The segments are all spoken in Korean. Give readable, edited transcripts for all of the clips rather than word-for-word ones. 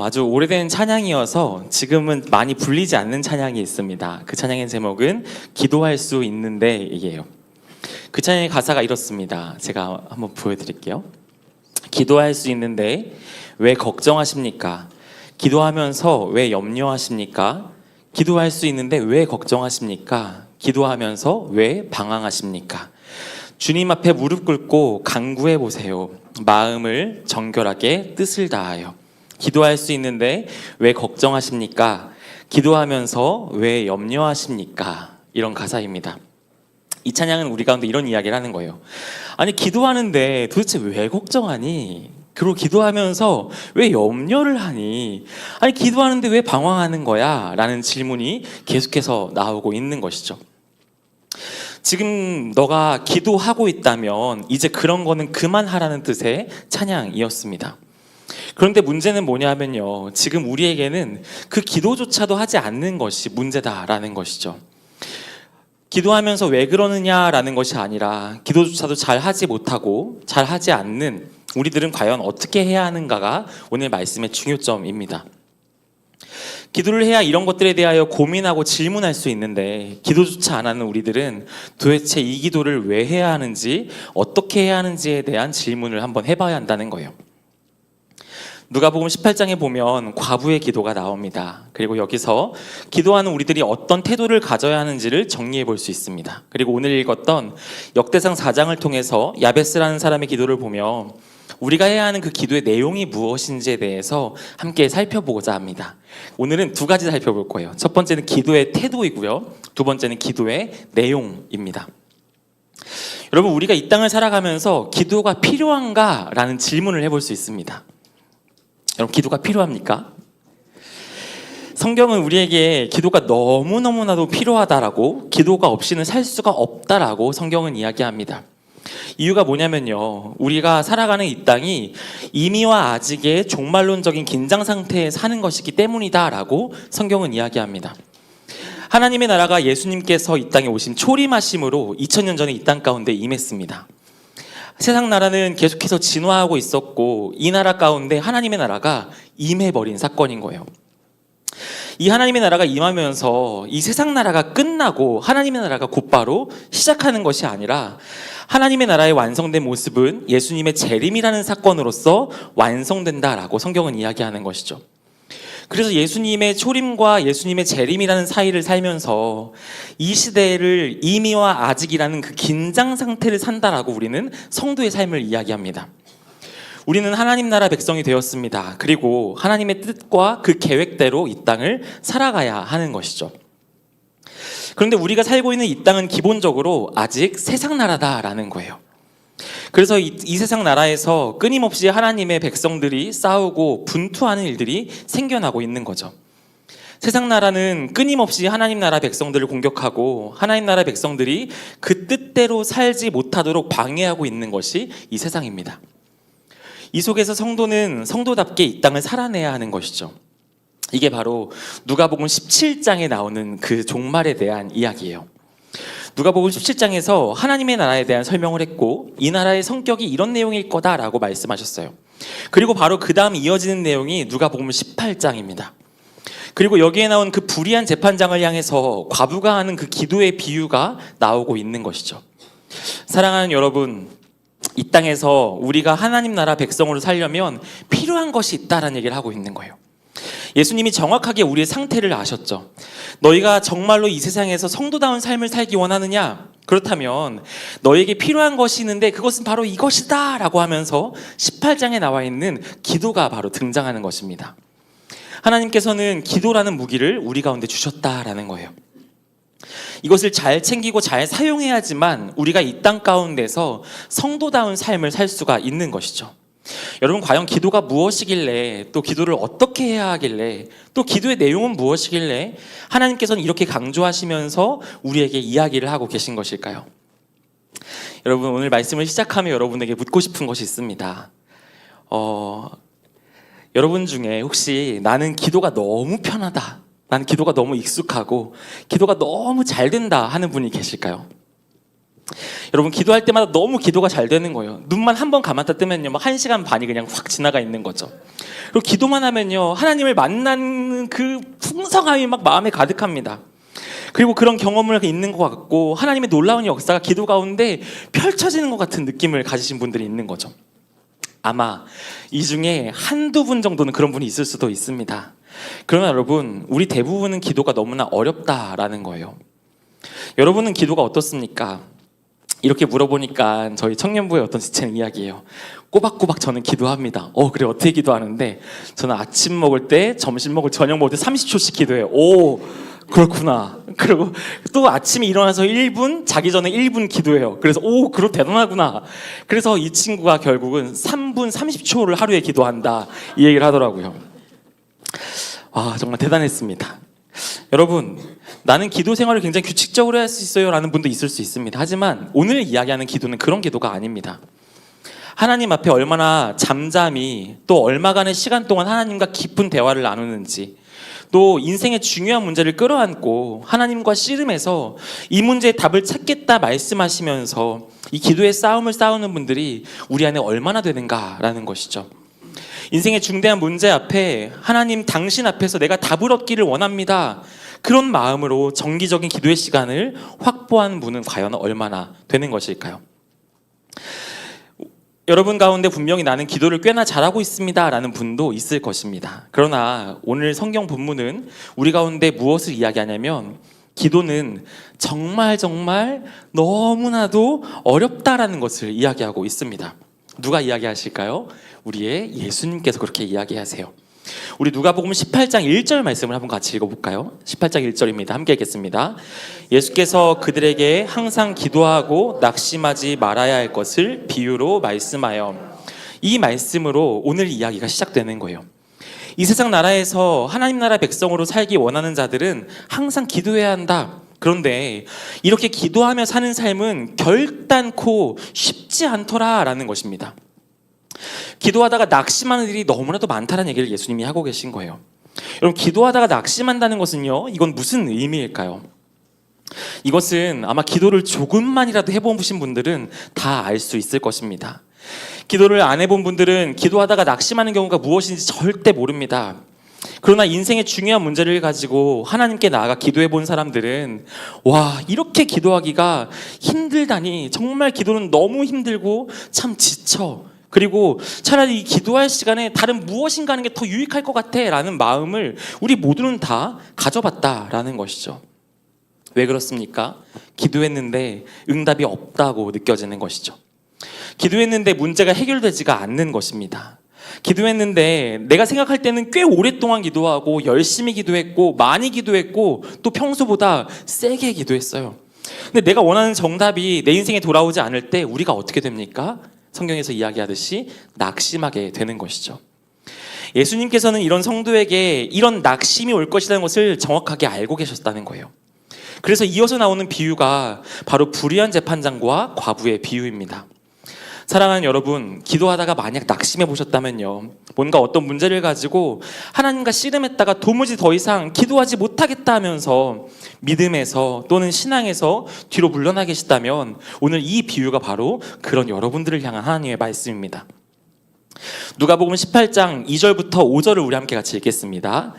아주 오래된 찬양이어서 지금은 많이 불리지 않는 찬양이 있습니다. 그 찬양의 제목은 기도할 수 있는데 이게요. 그 찬양의 가사가 이렇습니다. 제가 한번 보여드릴게요. 기도할 수 있는데 왜 걱정하십니까? 기도하면서 왜 염려하십니까? 기도할 수 있는데 왜 걱정하십니까? 기도하면서 왜 방황하십니까? 주님 앞에 무릎 꿇고 간구해 보세요. 마음을 정결하게 뜻을 다하여. 기도할 수 있는데 왜 걱정하십니까? 기도하면서 왜 염려하십니까? 이런 가사입니다. 이 찬양은 우리 가운데 이런 이야기를 하는 거예요. 아니, 기도하는데 도대체 왜 걱정하니? 그리고 기도하면서 왜 염려를 하니? 아니, 기도하는데 왜 방황하는 거야? 라는 질문이 계속해서 나오고 있는 것이죠. 지금 너가 기도하고 있다면 이제 그런 거는 그만하라는 뜻의 찬양이었습니다. 그런데 문제는 뭐냐면요, 지금 우리에게는 그 기도조차도 하지 않는 것이 문제다라는 것이죠. 기도하면서 왜 그러느냐라는 것이 아니라 기도조차도 잘 하지 못하고 잘 하지 않는 우리들은 과연 어떻게 해야 하는가가 오늘 말씀의 중요점입니다. 기도를 해야 이런 것들에 대하여 고민하고 질문할 수 있는데 기도조차 안 하는 우리들은 도대체 이 기도를 왜 해야 하는지, 어떻게 해야 하는지에 대한 질문을 한번 해봐야 한다는 거예요. 누가복음 18장에 보면 과부의 기도가 나옵니다. 그리고 여기서 기도하는 우리들이 어떤 태도를 가져야 하는지를 정리해 볼 수 있습니다. 그리고 오늘 읽었던 역대상 4장을 통해서 야베스라는 사람의 기도를 보며 우리가 해야 하는 그 기도의 내용이 무엇인지에 대해서 함께 살펴보고자 합니다. 오늘은 두 가지 살펴볼 거예요. 첫 번째는 기도의 태도이고요. 두 번째는 기도의 내용입니다. 여러분, 우리가 이 땅을 살아가면서 기도가 필요한가? 라는 질문을 해볼 수 있습니다. 여러분, 기도가 필요합니까? 성경은 우리에게 기도가 너무너무나도 필요하다라고, 기도가 없이는 살 수가 없다라고 성경은 이야기합니다. 이유가 뭐냐면요, 우리가 살아가는 이 땅이 이미와 아직의 종말론적인 긴장 상태에 사는 것이기 때문이다라고 성경은 이야기합니다. 하나님의 나라가 예수님께서 이 땅에 오신 초림하심으로 2000년 전에 이 땅 가운데 임했습니다. 세상 나라는 계속해서 진화하고 있었고 이 나라 가운데 하나님의 나라가 임해버린 사건인 거예요. 이 하나님의 나라가 임하면서 이 세상 나라가 끝나고 하나님의 나라가 곧바로 시작하는 것이 아니라 하나님의 나라의 완성된 모습은 예수님의 재림이라는 사건으로서 완성된다라고 성경은 이야기하는 것이죠. 그래서 예수님의 초림과 예수님의 재림이라는 사이를 살면서 이 시대를 이미와 아직이라는 그 긴장 상태를 산다라고 우리는 성도의 삶을 이야기합니다. 우리는 하나님 나라 백성이 되었습니다. 그리고 하나님의 뜻과 그 계획대로 이 땅을 살아가야 하는 것이죠. 그런데 우리가 살고 있는 이 땅은 기본적으로 아직 세상 나라다라는 거예요. 그래서 이 세상 나라에서 끊임없이 하나님의 백성들이 싸우고 분투하는 일들이 생겨나고 있는 거죠. 세상 나라는 끊임없이 하나님 나라 백성들을 공격하고 하나님 나라 백성들이 그 뜻대로 살지 못하도록 방해하고 있는 것이 이 세상입니다. 이 속에서 성도는 성도답게 이 땅을 살아내야 하는 것이죠. 이게 바로 누가복음 17장에 나오는 그 종말에 대한 이야기예요. 누가복음 17장에서 하나님의 나라에 대한 설명을 했고 이 나라의 성격이 이런 내용일 거다라고 말씀하셨어요. 그리고 바로 그 다음 이어지는 내용이 누가복음 18장입니다. 그리고 여기에 나온 그 불의한 재판장을 향해서 과부가 하는 그 기도의 비유가 나오고 있는 것이죠. 사랑하는 여러분, 이 땅에서 우리가 하나님 나라 백성으로 살려면 필요한 것이 있다라는 얘기를 하고 있는 거예요. 예수님이 정확하게 우리의 상태를 아셨죠. 너희가 정말로 이 세상에서 성도다운 삶을 살기 원하느냐? 그렇다면 너에게 필요한 것이 있는데 그것은 바로 이것이다 라고 하면서 18장에 나와 있는 기도가 바로 등장하는 것입니다. 하나님께서는 기도라는 무기를 우리 가운데 주셨다라는 거예요. 이것을 잘 챙기고 잘 사용해야지만 우리가 이 땅 가운데서 성도다운 삶을 살 수가 있는 것이죠. 여러분, 과연 기도가 무엇이길래, 또 기도를 어떻게 해야 하길래, 또 기도의 내용은 무엇이길래 하나님께서는 이렇게 강조하시면서 우리에게 이야기를 하고 계신 것일까요? 여러분, 오늘 말씀을 시작하며 여러분에게 묻고 싶은 것이 있습니다. 여러분 중에 혹시 나는 기도가 너무 편하다, 나는 기도가 너무 익숙하고 기도가 너무 잘 된다 하는 분이 계실까요? 여러분, 기도할 때마다 너무 기도가 잘 되는 거예요. 눈만 한 번 감았다 뜨면요, 막 1시간 반이 그냥 확 지나가 있는 거죠. 그리고 기도만 하면요, 하나님을 만나는 그 풍성함이 막 마음에 가득합니다. 그리고 그런 경험을 있는 것 같고, 하나님의 놀라운 역사가 기도 가운데 펼쳐지는 것 같은 느낌을 가지신 분들이 있는 거죠. 아마 이 중에 한두 분 정도는 그런 분이 있을 수도 있습니다. 그러나 여러분, 우리 대부분은 기도가 너무나 어렵다라는 거예요. 여러분은 기도가 어떻습니까? 이렇게 물어보니까 저희 청년부의 어떤 지체는 이야기예요. 꼬박꼬박 저는 기도합니다. 그래, 어떻게 기도하는데? 저는 아침 먹을 때, 점심 먹을 때, 저녁 먹을 때 30초씩 기도해요. 오, 그렇구나. 그리고 또 아침에 일어나서 1분, 자기 전에 1분 기도해요. 그래서 그렇 대단하구나. 그래서 이 친구가 결국은 3분 30초를 하루에 기도한다, 이 얘기를 하더라고요. 정말 대단했습니다. 여러분, 나는 기도 생활을 굉장히 규칙적으로 할 수 있어요 라는 분도 있을 수 있습니다. 하지만 오늘 이야기하는 기도는 그런 기도가 아닙니다. 하나님 앞에 얼마나 잠잠히, 또 얼마간의 시간 동안 하나님과 깊은 대화를 나누는지, 또 인생의 중요한 문제를 끌어안고 하나님과 씨름해서 이 문제의 답을 찾겠다 말씀하시면서 이 기도의 싸움을 싸우는 분들이 우리 안에 얼마나 되는가라는 것이죠. 인생의 중대한 문제 앞에 하나님, 당신 앞에서 내가 답을 얻기를 원합니다, 그런 마음으로 정기적인 기도의 시간을 확보하는 분은 과연 얼마나 되는 것일까요? 여러분 가운데 분명히 나는 기도를 꽤나 잘하고 있습니다 라는 분도 있을 것입니다. 그러나 오늘 성경 본문은 우리 가운데 무엇을 이야기하냐면, 기도는 정말 너무나도 어렵다라는 것을 이야기하고 있습니다. 누가 이야기하실까요? 우리의 예수님께서 그렇게 이야기하세요. 우리 누가복음 18장 1절 말씀을 한번 같이 읽어볼까요? 18장 1절입니다. 함께 읽겠습니다. 예수께서 그들에게 항상 기도하고 낙심하지 말아야 할 것을 비유로 말씀하여, 이 말씀으로 오늘 이야기가 시작되는 거예요. 이 세상 나라에서 하나님 나라 백성으로 살기 원하는 자들은 항상 기도해야 한다. 그런데 이렇게 기도하며 사는 삶은 결단코 쉽지 않더라라는 것입니다. 기도하다가 낙심하는 일이 너무나도 많다는 얘기를 예수님이 하고 계신 거예요. 여러분, 기도하다가 낙심한다는 것은요, 이건 무슨 의미일까요? 이것은 아마 기도를 조금만이라도 해보신 분들은 다 알 수 있을 것입니다. 기도를 안 해본 분들은 기도하다가 낙심하는 경우가 무엇인지 절대 모릅니다. 그러나 인생의 중요한 문제를 가지고 하나님께 나아가 기도해 본 사람들은, 이렇게 기도하기가 힘들다니, 정말 기도는 너무 힘들고 참 지쳐, 그리고 차라리 기도할 시간에 다른 무엇인가 하는 게 더 유익할 것 같아 라는 마음을 우리 모두는 다 가져봤다라는 것이죠. 왜 그렇습니까? 기도했는데 응답이 없다고 느껴지는 것이죠. 기도했는데 문제가 해결되지가 않는 것입니다. 기도했는데 내가 생각할 때는 꽤 오랫동안 기도하고 열심히 기도했고 많이 기도했고 또 평소보다 세게 기도했어요. 근데 내가 원하는 정답이 내 인생에 돌아오지 않을 때 우리가 어떻게 됩니까? 성경에서 이야기하듯이 낙심하게 되는 것이죠. 예수님께서는 이런 성도에게 이런 낙심이 올 것이라는 것을 정확하게 알고 계셨다는 거예요. 그래서 이어서 나오는 비유가 바로 불의한 재판장과 과부의 비유입니다. 사랑하는 여러분, 기도하다가 만약 낙심해 보셨다면요, 뭔가 어떤 문제를 가지고 하나님과 씨름했다가 도무지 더 이상 기도하지 못하겠다 하면서 믿음에서 또는 신앙에서 뒤로 물러나 계시다면 오늘 이 비유가 바로 그런 여러분들을 향한 하나님의 말씀입니다. 누가복음 18장 2절부터 5절을 우리 함께 같이 읽겠습니다.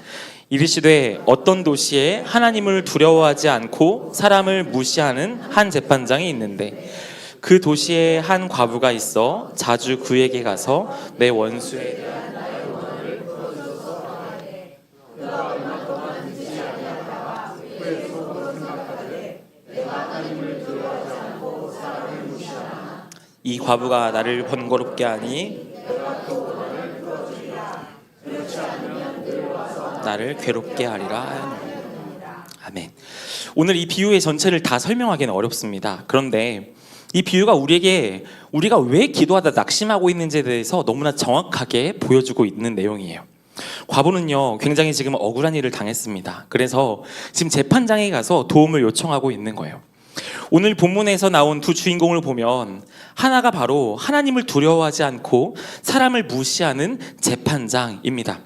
이르시되 어떤 도시에 하나님을 두려워하지 않고 사람을 무시하는 한 재판장이 있는데, 그 도시에 한 과부가 있어 자주 그에게 가서 내 원수에 대한 나의 원한을 풀어주소서 하되, 그가 얼마 동안 듣지 아니하다가 그의 속으로 생각하되 내가 하나님을 두려워하지 않고 사람을 무시하나 이 과부가 나를 번거롭게 하니 내가 그 원한을 풀어주리라. 그렇지 않으면 들어와서 나를 괴롭게 하리라. 아멘. 오늘 이 비유의 전체를 다 설명하기는 어렵습니다. 그런데 이 비유가 우리가 왜 기도하다 낙심하고 있는지에 대해서 너무나 정확하게 보여주고 있는 내용이에요. 과부는요, 굉장히 지금 억울한 일을 당했습니다. 그래서 지금 재판장에 가서 도움을 요청하고 있는 거예요. 오늘 본문에서 나온 두 주인공을 보면 하나가 바로 하나님을 두려워하지 않고 사람을 무시하는 재판장입니다.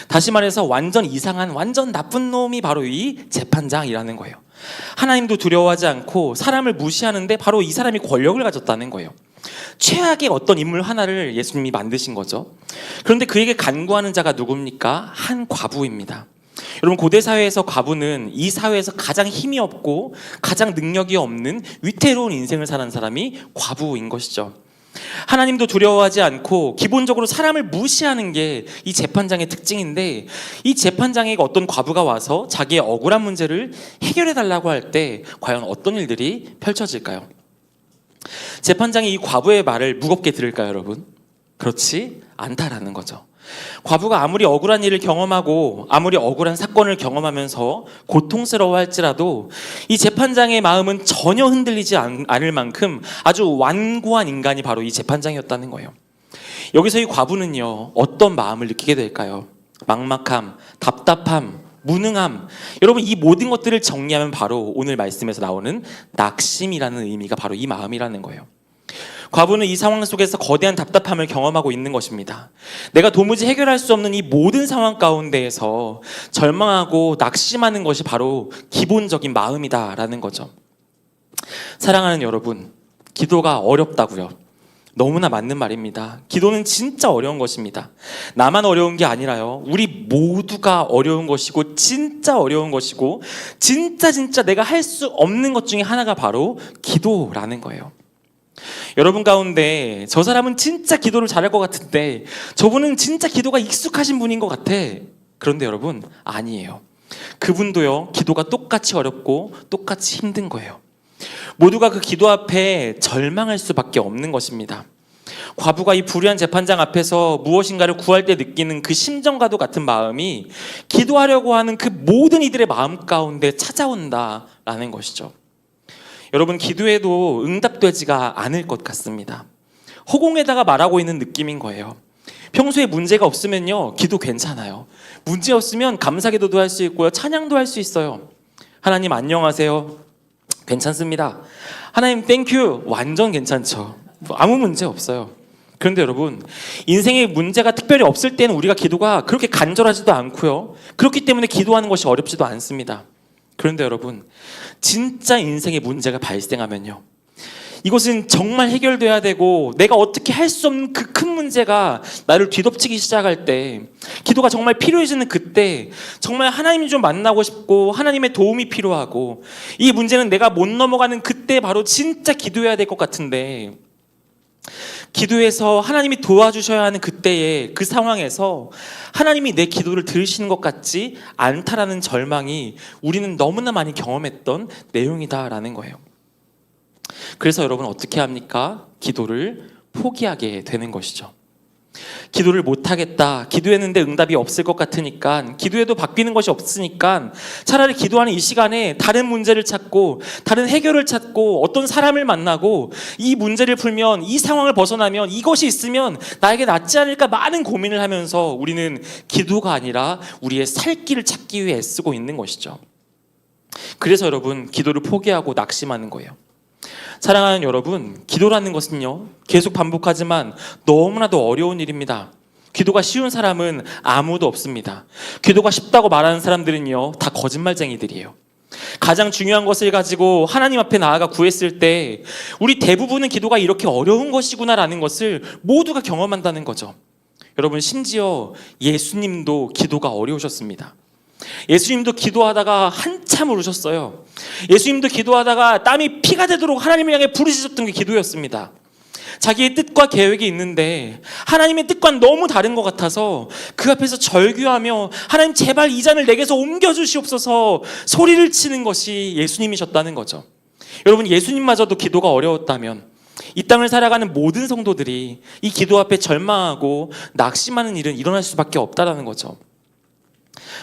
다시 말해서 완전 이상한, 완전 나쁜 놈이 바로 이 재판장이라는 거예요. 하나님도 두려워하지 않고 사람을 무시하는데 바로 이 사람이 권력을 가졌다는 거예요. 최악의 어떤 인물 하나를 예수님이 만드신 거죠. 그런데 그에게 간구하는 자가 누굽니까? 한 과부입니다. 여러분, 고대 사회에서 과부는 이 사회에서 가장 힘이 없고 가장 능력이 없는 위태로운 인생을 사는 사람이 과부인 것이죠. 하나님도 두려워하지 않고 기본적으로 사람을 무시하는 게 이 재판장의 특징인데, 이 재판장에게 어떤 과부가 와서 자기의 억울한 문제를 해결해 달라고 할 때 과연 어떤 일들이 펼쳐질까요? 재판장이 이 과부의 말을 무겁게 들을까요, 여러분? 그렇지 않다라는 거죠. 과부가 아무리 억울한 일을 경험하고 아무리 억울한 사건을 경험하면서 고통스러워할지라도 이 재판장의 마음은 전혀 흔들리지 않을 만큼 아주 완고한 인간이 바로 이 재판장이었다는 거예요. 여기서 이 과부는요, 어떤 마음을 느끼게 될까요? 막막함, 답답함, 무능함. 여러분, 이 모든 것들을 정리하면 바로 오늘 말씀에서 나오는 낙심이라는 의미가 바로 이 마음이라는 거예요. 과부는 이 상황 속에서 거대한 답답함을 경험하고 있는 것입니다. 내가 도무지 해결할 수 없는 이 모든 상황 가운데에서 절망하고 낙심하는 것이 바로 기본적인 마음이다라는 거죠. 사랑하는 여러분, 기도가 어렵다고요? 너무나 맞는 말입니다. 기도는 진짜 어려운 것입니다. 나만 어려운 게 아니라요, 우리 모두가 어려운 것이고 진짜 어려운 것이고 진짜 내가 할 수 없는 것 중에 하나가 바로 기도라는 거예요. 여러분 가운데 저 사람은 진짜 기도를 잘할 것 같은데 저분은 진짜 기도가 익숙하신 분인 것 같아. 그런데 여러분, 아니에요. 그분도요, 기도가 똑같이 어렵고 똑같이 힘든 거예요. 모두가 그 기도 앞에 절망할 수밖에 없는 것입니다. 과부가 이 불의한 재판장 앞에서 무엇인가를 구할 때 느끼는 그 심정과도 같은 마음이 기도하려고 하는 그 모든 이들의 마음 가운데 찾아온다라는 것이죠. 여러분, 기도해도 응답되지가 않을 것 같습니다. 허공에다가 말하고 있는 느낌인 거예요. 평소에 문제가 없으면요, 기도 괜찮아요. 문제 없으면 감사기도도 할 수 있고요, 찬양도 할 수 있어요. 하나님 안녕하세요, 괜찮습니다. 하나님 땡큐, 완전 괜찮죠. 아무 문제 없어요. 그런데 여러분, 인생에 문제가 특별히 없을 때는 우리가 기도가 그렇게 간절하지도 않고요, 그렇기 때문에 기도하는 것이 어렵지도 않습니다. 그런데 여러분, 진짜 인생에 문제가 발생하면요, 이것은 정말 해결돼야 되고 내가 어떻게 할 수 없는 그 큰 문제가 나를 뒤덮치기 시작할 때, 기도가 정말 필요해지는 그때 정말 하나님 좀 만나고 싶고 하나님의 도움이 필요하고 이 문제는 내가 못 넘어가는 그때 바로 진짜 기도해야 될 것 같은데, 기도해서 하나님이 도와주셔야 하는 그때에 그 상황에서 하나님이 내 기도를 들으시는 것 같지 않다라는 절망이 우리는 너무나 많이 경험했던 내용이다라는 거예요. 그래서 여러분, 어떻게 합니까? 기도를 포기하게 되는 것이죠. 기도를 못하겠다, 기도했는데 응답이 없을 것 같으니까, 기도해도 바뀌는 것이 없으니까 차라리 기도하는 이 시간에 다른 문제를 찾고 다른 해결을 찾고 어떤 사람을 만나고 이 문제를 풀면, 이 상황을 벗어나면, 이것이 있으면 나에게 낫지 않을까 많은 고민을 하면서 우리는 기도가 아니라 우리의 살 길을 찾기 위해 애쓰고 있는 것이죠. 그래서 여러분, 기도를 포기하고 낙심하는 거예요. 사랑하는 여러분, 기도라는 것은요, 계속 반복하지만 너무나도 어려운 일입니다. 기도가 쉬운 사람은 아무도 없습니다. 기도가 쉽다고 말하는 사람들은요, 다 거짓말쟁이들이에요. 가장 중요한 것을 가지고 하나님 앞에 나아가 구했을 때 우리 대부분은 기도가 이렇게 어려운 것이구나라는 것을 모두가 경험한다는 거죠. 여러분, 심지어 예수님도 기도가 어려우셨습니다. 예수님도 기도하다가 한참 울으셨어요. 예수님도 기도하다가 땀이 피가 되도록 하나님을 향해 부르짖었던 게 기도였습니다. 자기의 뜻과 계획이 있는데 하나님의 뜻과는 너무 다른 것 같아서 그 앞에서 절규하며 하나님 제발 이 잔을 내게서 옮겨주시옵소서 소리를 치는 것이 예수님이셨다는 거죠. 여러분, 예수님마저도 기도가 어려웠다면 이 땅을 살아가는 모든 성도들이 이 기도 앞에 절망하고 낙심하는 일은 일어날 수밖에 없다는 거죠.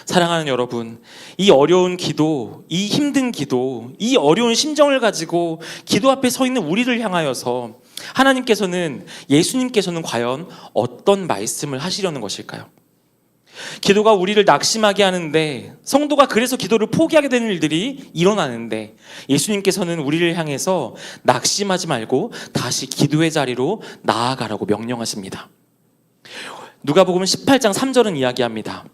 사랑하는 여러분, 이 어려운 기도, 이 힘든 기도, 이 어려운 심정을 가지고 기도 앞에 서 있는 우리를 향하여서 하나님께서는, 예수님께서는 과연 어떤 말씀을 하시려는 것일까요? 기도가 우리를 낙심하게 하는데, 성도가 그래서 기도를 포기하게 되는 일들이 일어나는데, 예수님께서는 우리를 향해서 낙심하지 말고 다시 기도의 자리로 나아가라고 명령하십니다. 누가복음 18장 3절은 이야기합니다.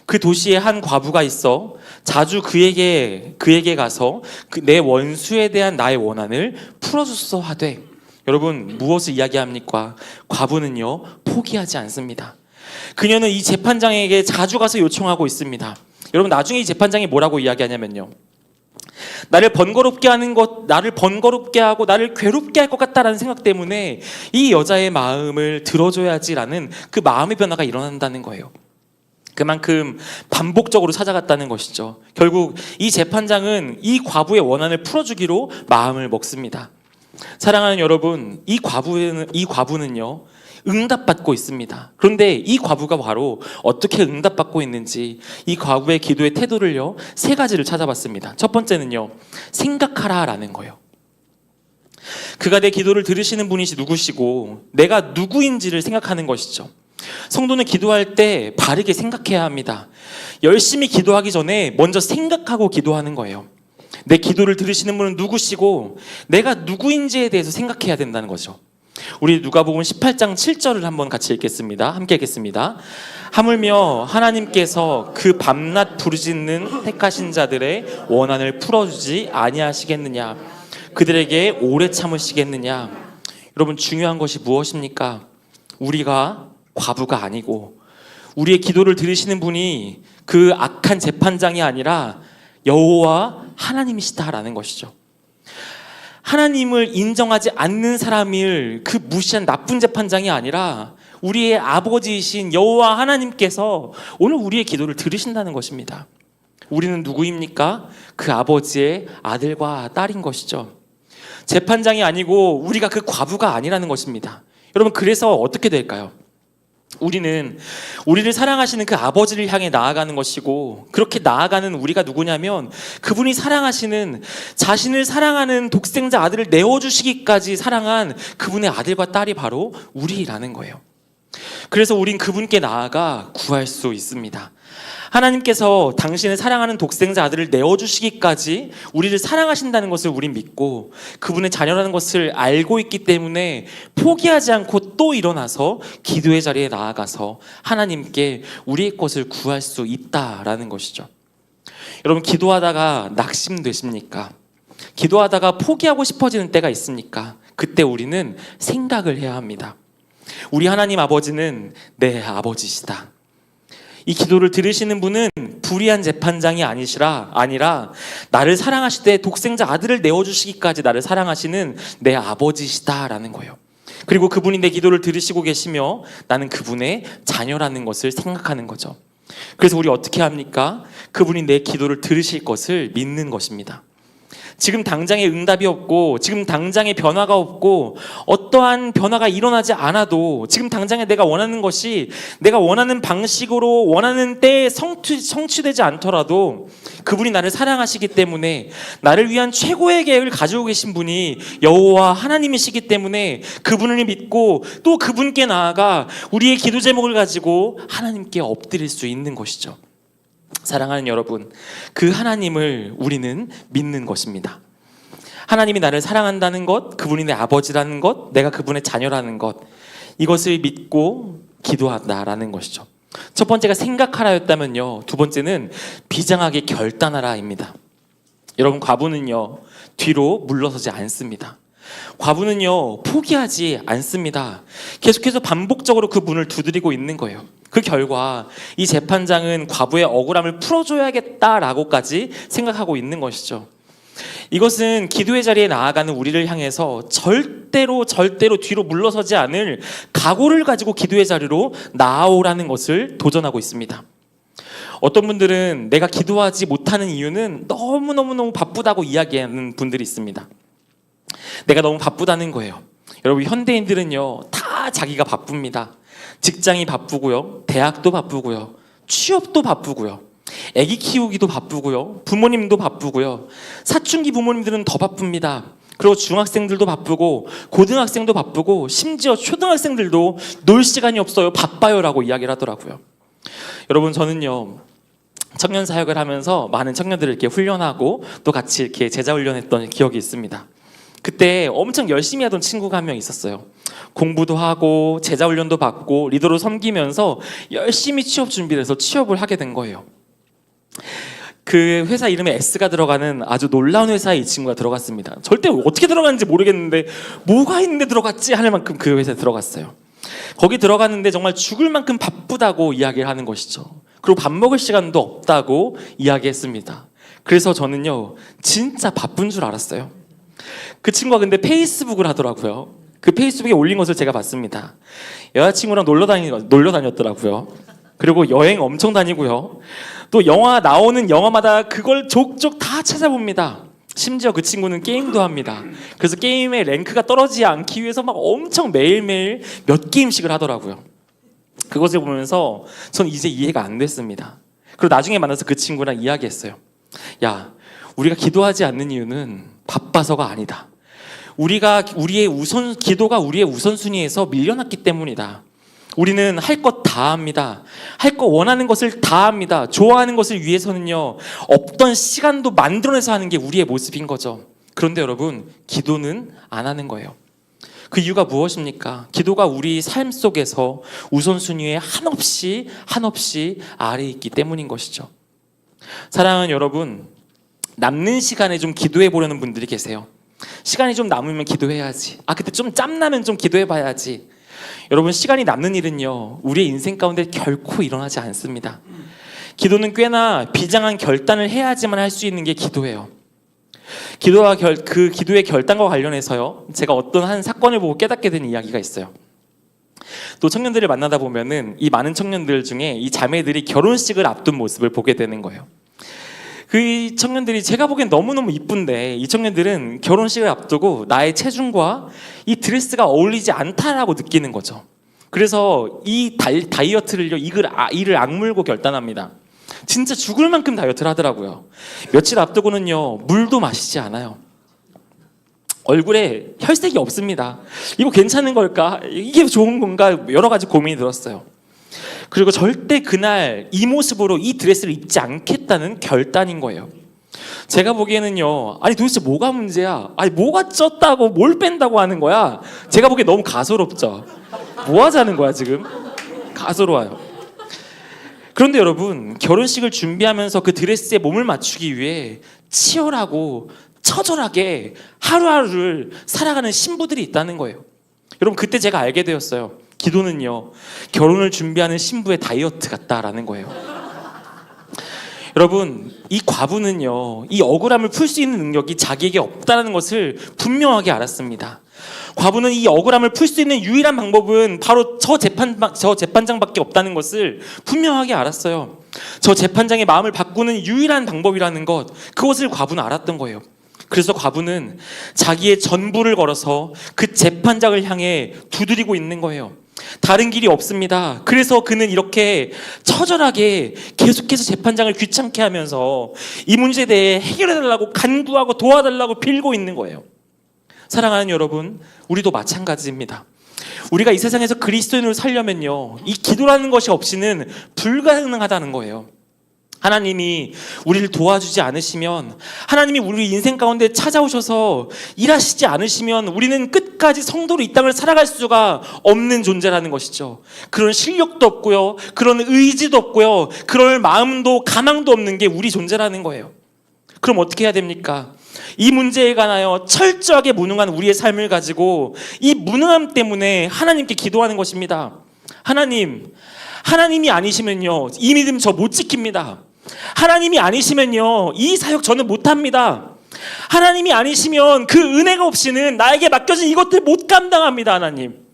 그 도시에 한 과부가 있어 자주 그에게 가서 내 원수에 대한 나의 원한을 풀어줬어 하되, 여러분 무엇을 이야기합니까? 과부는요 포기하지 않습니다. 그녀는 이 재판장에게 자주 가서 요청하고 있습니다. 여러분 나중에 이 재판장이 뭐라고 이야기하냐면요, 나를 번거롭게 하고 나를 괴롭게 할 것 같다라는 생각 때문에 이 여자의 마음을 들어줘야지라는 그 마음의 변화가 일어난다는 거예요. 그만큼 반복적으로 찾아갔다는 것이죠. 결국 이 재판장은 이 과부의 원한을 풀어주기로 마음을 먹습니다. 사랑하는 여러분, 이 과부는요 응답받고 있습니다. 그런데 이 과부가 바로 어떻게 응답받고 있는지, 이 과부의 기도의 태도를요 3가지를 찾아봤습니다. 첫 번째는요, 생각하라라는 거예요. 그가 내 기도를 들으시는 분이 누구시고 내가 누구인지를 생각하는 것이죠. 성도는 기도할 때 바르게 생각해야 합니다. 열심히 기도하기 전에 먼저 생각하고 기도하는 거예요. 내 기도를 들으시는 분은 누구시고 내가 누구인지에 대해서 생각해야 된다는 거죠. 우리 누가복음 18장 7절을 한번 같이 읽겠습니다. 함께 읽겠습니다. 하물며 하나님께서 그 밤낮 부르짖는 택하신 자들의 원한을 풀어주지 아니하시겠느냐, 그들에게 오래 참으시겠느냐. 여러분 중요한 것이 무엇입니까? 우리가 과부가 아니고 우리의 기도를 들으시는 분이 그 악한 재판장이 아니라 여호와 하나님이시다라는 것이죠. 하나님을 인정하지 않는 사람을 그 무시한 나쁜 재판장이 아니라 우리의 아버지이신 여호와 하나님께서 오늘 우리의 기도를 들으신다는 것입니다. 우리는 누구입니까? 그 아버지의 아들과 딸인 것이죠. 재판장이 아니고 우리가 그 과부가 아니라는 것입니다. 여러분 그래서 어떻게 될까요? 우리는 우리를 사랑하시는 그 아버지를 향해 나아가는 것이고, 그렇게 나아가는 우리가 누구냐면 그분이 사랑하시는, 자신을 사랑하는 독생자 아들을 내어주시기까지 사랑한 그분의 아들과 딸이 바로 우리라는 거예요. 그래서 우린 그분께 나아가 구할 수 있습니다. 하나님께서 당신을 사랑하는 독생자 아들을 내어주시기까지 우리를 사랑하신다는 것을 우린 믿고 그분의 자녀라는 것을 알고 있기 때문에 포기하지 않고 또 일어나서 기도의 자리에 나아가서 하나님께 우리의 것을 구할 수 있다라는 것이죠. 여러분 기도하다가 낙심되십니까? 기도하다가 포기하고 싶어지는 때가 있습니까? 그때 우리는 생각을 해야 합니다. 우리 하나님 아버지는 내 아버지시다. 이 기도를 들으시는 분은 불의한 재판장이 아니라 나를 사랑하시되 독생자 아들을 내어주시기까지 나를 사랑하시는 내 아버지시다라는 거예요. 그리고 그분이 내 기도를 들으시고 계시며 나는 그분의 자녀라는 것을 생각하는 거죠. 그래서 우리 어떻게 합니까? 그분이 내 기도를 들으실 것을 믿는 것입니다. 지금 당장의 응답이 없고 지금 당장의 변화가 없고 어떠한 변화가 일어나지 않아도 지금 당장에 내가 원하는 것이 내가 원하는 방식으로 원하는 때에 성취되지 않더라도 그분이 나를 사랑하시기 때문에 나를 위한 최고의 계획을 가지고 계신 분이 여호와 하나님이시기 때문에 그분을 믿고 또 그분께 나아가 우리의 기도 제목을 가지고 하나님께 엎드릴 수 있는 것이죠. 사랑하는 여러분, 그 하나님을 우리는 믿는 것입니다. 하나님이 나를 사랑한다는 것, 그분이 내 아버지라는 것, 내가 그분의 자녀라는 것, 이것을 믿고 기도한다라는 것이죠. 첫 번째가 생각하라였다면요, 두 번째는 비장하게 결단하라입니다. 여러분 과부는요 뒤로 물러서지 않습니다. 과부는요 포기하지 않습니다. 계속해서 반복적으로 그 문을 두드리고 있는 거예요. 그 결과 이 재판장은 과부의 억울함을 풀어줘야겠다라고까지 생각하고 있는 것이죠. 이것은 기도의 자리에 나아가는 우리를 향해서 절대로 뒤로 물러서지 않을 각오를 가지고 기도의 자리로 나아오라는 것을 도전하고 있습니다. 어떤 분들은 내가 기도하지 못하는 이유는 너무너무 바쁘다고 이야기하는 분들이 있습니다. 내가 너무 바쁘다는 거예요. 여러분 현대인들은요 다 자기가 바쁩니다. 직장이 바쁘고요, 대학도 바쁘고요, 취업도 바쁘고요, 아기 키우기도 바쁘고요, 부모님도 바쁘고요, 사춘기 부모님들은 더 바쁩니다. 그리고 중학생들도 바쁘고 고등학생도 바쁘고 심지어 초등학생들도 놀 시간이 없어요, 바빠요 라고 이야기를 하더라고요. 여러분 저는요 청년 사역을 하면서 많은 청년들을 이렇게 훈련하고 또 같이 이렇게 제자 훈련했던 기억이 있습니다. 그때 엄청 열심히 하던 친구가 한 명 있었어요. 공부도 하고 제자훈련도 받고 리더로 섬기면서 열심히 취업 준비를 해서 취업을 하게 된 거예요. 그 회사 이름에 S가 들어가는 아주 놀라운 회사에 이 친구가 들어갔습니다. 절대 어떻게 들어갔는지 모르겠는데 뭐가 있는데 들어갔지 할 만큼 그 회사에 들어갔어요. 거기 들어갔는데 정말 죽을 만큼 바쁘다고 이야기를 하는 것이죠. 그리고 밥 먹을 시간도 없다고 이야기했습니다. 그래서 저는요 진짜 바쁜 줄 알았어요. 그 친구가 근데 페이스북을 하더라고요. 그 페이스북에 올린 것을 제가 봤습니다. 여자친구랑 놀러 다녔더라고요. 그리고 여행 엄청 다니고요. 또 영화 나오는 영화마다 그걸 족족 다 찾아봅니다. 심지어 그 친구는 게임도 합니다. 그래서 게임의 랭크가 떨어지지 않기 위해서 막 엄청 매일매일 몇 게임씩을 하더라고요. 그것을 보면서 전 이제 이해가 안 됐습니다. 그리고 나중에 만나서 그 친구랑 이야기했어요. 야, 우리가 기도하지 않는 이유는 바빠서가 아니다. 기도가 우리의 우선순위에서 밀려났기 때문이다. 우리는 할 것 다 합니다. 할 거 원하는 것을 다 합니다. 좋아하는 것을 위해서는요 없던 시간도 만들어내서 하는 게 우리의 모습인 거죠. 그런데 여러분, 기도는 안 하는 거예요. 그 이유가 무엇입니까? 기도가 우리 삶 속에서 우선순위에 한없이 아래에 있기 때문인 것이죠. 사랑하는 여러분, 남는 시간에 좀 기도해 보려는 분들이 계세요. 시간이 좀 남으면 기도해야지. 그때 좀 짬나면 좀 기도해 봐야지. 여러분, 시간이 남는 일은요 우리의 인생 가운데 결코 일어나지 않습니다. 기도는 꽤나 비장한 결단을 해야지만 할 수 있는 게 기도예요. 그 기도의 결단과 관련해서요 제가 어떤 한 사건을 보고 깨닫게 된 이야기가 있어요. 또 청년들을 만나다 보면은 이 많은 청년들 중에 이 자매들이 결혼식을 앞둔 모습을 보게 되는 거예요. 그 청년들이 제가 보기엔 너무너무 이쁜데 이 청년들은 결혼식을 앞두고 나의 체중과 이 드레스가 어울리지 않다라고 느끼는 거죠. 그래서 이 다이어트를요 이를 악물고 결단합니다. 진짜 죽을 만큼 다이어트를 하더라고요. 며칠 앞두고는요 물도 마시지 않아요. 얼굴에 혈색이 없습니다. 이거 괜찮은 걸까? 이게 좋은 건가? 여러 가지 고민이 들었어요. 그리고 절대 그날 이 모습으로 이 드레스를 입지 않겠다는 결단인 거예요. 제가 보기에는요 도대체 뭐가 문제야? 뭐가 쪘다고 뭘 뺀다고 하는 거야? 제가 보기에 너무 가소롭죠. 뭐 하자는 거야 지금? 가소로워요. 그런데 여러분, 결혼식을 준비하면서 그 드레스에 몸을 맞추기 위해 치열하고 처절하게 하루하루를 살아가는 신부들이 있다는 거예요. 여러분, 그때 제가 알게 되었어요. 기도는요 결혼을 준비하는 신부의 다이어트 같다라는 거예요. 여러분, 이 과부는요 이 억울함을 풀 수 있는 능력이 자기에게 없다는 것을 분명하게 알았습니다. 과부는 이 억울함을 풀 수 있는 유일한 방법은 바로 저 재판장밖에 없다는 것을 분명하게 알았어요. 저 재판장의 마음을 바꾸는 유일한 방법이라는 것, 그것을 과부는 알았던 거예요. 그래서 과부는 자기의 전부를 걸어서 그 재판장을 향해 두드리고 있는 거예요. 다른 길이 없습니다. 그래서 그는 이렇게 처절하게 계속해서 재판장을 귀찮게 하면서 이 문제에 대해 해결해달라고 간구하고 도와달라고 빌고 있는 거예요. 사랑하는 여러분, 우리도 마찬가지입니다. 우리가 이 세상에서 그리스도인으로 살려면요 이 기도라는 것이 없이는 불가능하다는 거예요. 하나님이 우리를 도와주지 않으시면, 하나님이 우리 인생 가운데 찾아오셔서 일하시지 않으시면 우리는 끝까지 성도로 이 땅을 살아갈 수가 없는 존재라는 것이죠. 그런 실력도 없고요, 그런 의지도 없고요, 그럴 마음도 가망도 없는 게 우리 존재라는 거예요. 그럼 어떻게 해야 됩니까? 이 문제에 관하여 철저하게 무능한 우리의 삶을 가지고 이 무능함 때문에 하나님께 기도하는 것입니다. 하나님이 아니시면요 이 믿음 저 못 지킵니다. 하나님이 아니시면요 이 사역 저는 못합니다. 하나님이 아니시면 그 은혜가 없이는 나에게 맡겨진 이것들 못 감당합니다. 하나님,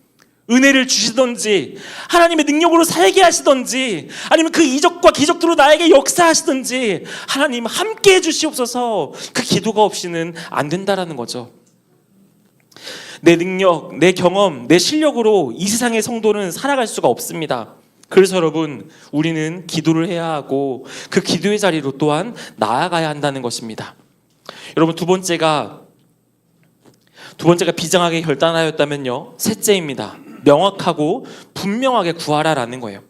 은혜를 주시던지 하나님의 능력으로 살게 하시던지 아니면 그 이적과 기적들로 나에게 역사하시던지 하나님 함께 해주시옵소서. 그 기도가 없이는 안 된다라는 거죠. 내 능력, 내 경험, 내 실력으로 이 세상의 성도는 살아갈 수가 없습니다. 그래서 여러분, 우리는 기도를 해야 하고 그 기도의 자리로 또한 나아가야 한다는 것입니다. 여러분, 두 번째가 비장하게 결단하였다면요, 셋째입니다. 명확하고 분명하게 구하라라는 거예요.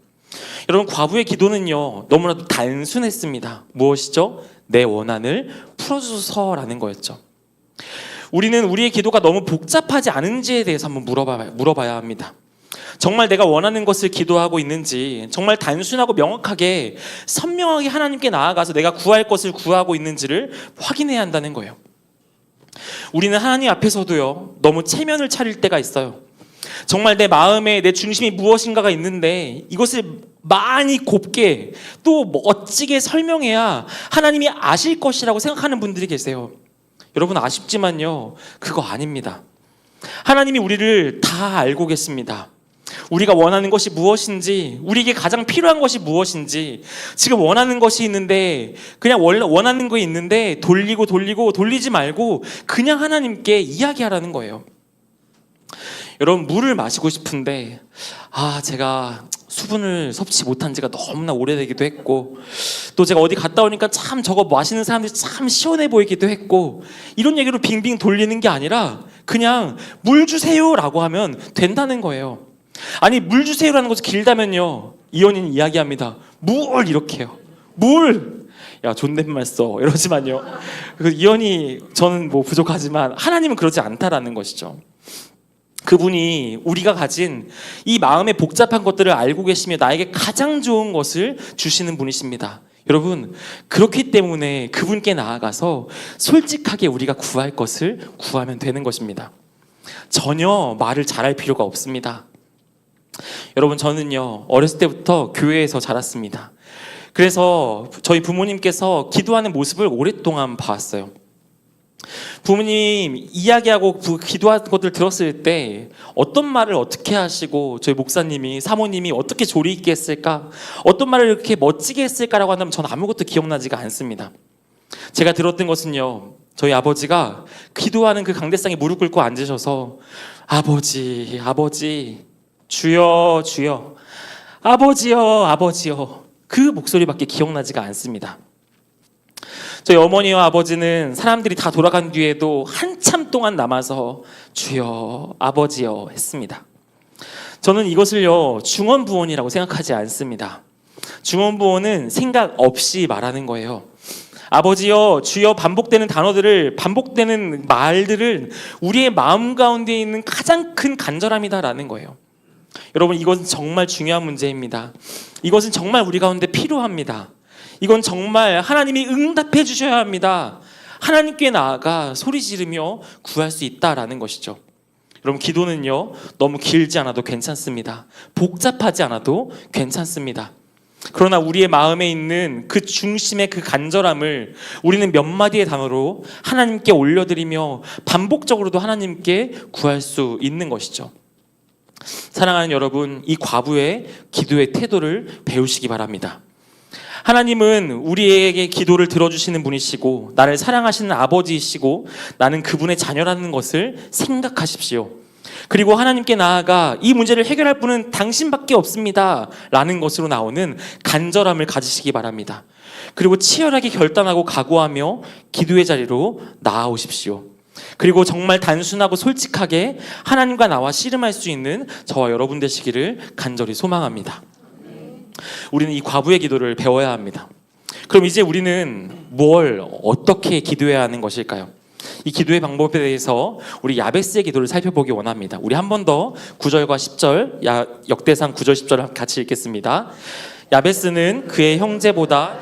여러분, 과부의 기도는요 너무나도 단순했습니다. 무엇이죠? 내 원한을 풀어주소서라는 거였죠. 우리는 우리의 기도가 너무 복잡하지 않은지에 대해서 한번 물어봐야 합니다. 정말 내가 원하는 것을 기도하고 있는지, 정말 단순하고 명확하게 선명하게 하나님께 나아가서 내가 구할 것을 구하고 있는지를 확인해야 한다는 거예요. 우리는 하나님 앞에서도요, 너무 체면을 차릴 때가 있어요. 정말 내 마음에 내 중심이 무엇인가가 있는데 이것을 많이 곱게 또 멋지게 설명해야 하나님이 아실 것이라고 생각하는 분들이 계세요. 여러분, 아쉽지만요, 그거 아닙니다. 하나님이 우리를 다 알고 계십니다. 우리가 원하는 것이 무엇인지, 우리에게 가장 필요한 것이 무엇인지, 지금 원하는 것이 있는데 그냥 원하는 거 있는데 돌리지 말고 그냥 하나님께 이야기하라는 거예요. 여러분, 물을 마시고 싶은데 제가 수분을 섭취 못한 지가 너무나 오래되기도 했고, 또 제가 어디 갔다 오니까 참 저거 마시는 사람들이 참 시원해 보이기도 했고, 이런 얘기로 빙빙 돌리는 게 아니라 그냥 물 주세요라고 하면 된다는 거예요. 아니, 물 주세요라는 것이 길다면요, 이혼인 이야기합니다. 물 이렇게요. 물. 야, 존댓말 써 이러지만요, 그 이혼이 저는 뭐 부족하지만 하나님은 그러지 않다라는 것이죠. 그분이 우리가 가진 이 마음의 복잡한 것들을 알고 계시며 나에게 가장 좋은 것을 주시는 분이십니다. 여러분, 그렇기 때문에 그분께 나아가서 솔직하게 우리가 구할 것을 구하면 되는 것입니다. 전혀 말을 잘할 필요가 없습니다. 여러분, 저는요, 어렸을 때부터 교회에서 자랐습니다. 그래서 저희 부모님께서 기도하는 모습을 오랫동안 봐왔어요. 부모님 이야기하고 기도하는 것들 들었을 때 어떤 말을 어떻게 하시고 저희 목사님이, 사모님이 어떻게 조리 있게 했을까, 어떤 말을 이렇게 멋지게 했을까라고 한다면 저는 아무것도 기억나지가 않습니다. 제가 들었던 것은요, 저희 아버지가 기도하는 그 강대상에 무릎 꿇고 앉으셔서 아버지, 아버지, 주여, 주여, 아버지여, 아버지여, 그 목소리밖에 기억나지가 않습니다. 저희 어머니와 아버지는 사람들이 다 돌아간 뒤에도 한참 동안 남아서 주여, 아버지여 했습니다. 저는 이것을요, 중언부언이라고 생각하지 않습니다. 중언부언은 생각 없이 말하는 거예요. 아버지여, 주여 반복되는 단어들을, 반복되는 말들은 우리의 마음 가운데 있는 가장 큰 간절함이다라는 거예요. 여러분, 이것은 정말 중요한 문제입니다. 이것은 정말 우리 가운데 필요합니다. 이건 정말 하나님이 응답해 주셔야 합니다. 하나님께 나아가 소리 지르며 구할 수 있다라는 것이죠. 여러분, 기도는요, 너무 길지 않아도 괜찮습니다. 복잡하지 않아도 괜찮습니다. 그러나 우리의 마음에 있는 그 중심의 그 간절함을 우리는 몇 마디의 단어로 하나님께 올려드리며 반복적으로도 하나님께 구할 수 있는 것이죠. 사랑하는 여러분, 이 과부의 기도의 태도를 배우시기 바랍니다. 하나님은 우리에게 기도를 들어주시는 분이시고 나를 사랑하시는 아버지이시고 나는 그분의 자녀라는 것을 생각하십시오. 그리고 하나님께 나아가 이 문제를 해결할 분은 당신밖에 없습니다 라는 것으로 나오는 간절함을 가지시기 바랍니다. 그리고 치열하게 결단하고 각오하며 기도의 자리로 나아오십시오. 그리고 정말 단순하고 솔직하게 하나님과 나와 씨름할 수 있는 저와 여러분 되시기를 간절히 소망합니다. 우리는 이 과부의 기도를 배워야 합니다. 그럼 이제 우리는 뭘 어떻게 기도해야 하는 것일까요? 이 기도의 방법에 대해서 우리 야베스의 기도를 살펴보기 원합니다. 우리 한 번 더 9절과 10절, 역대상 9절 10절을 같이 읽겠습니다. 야베스는 그의 형제보다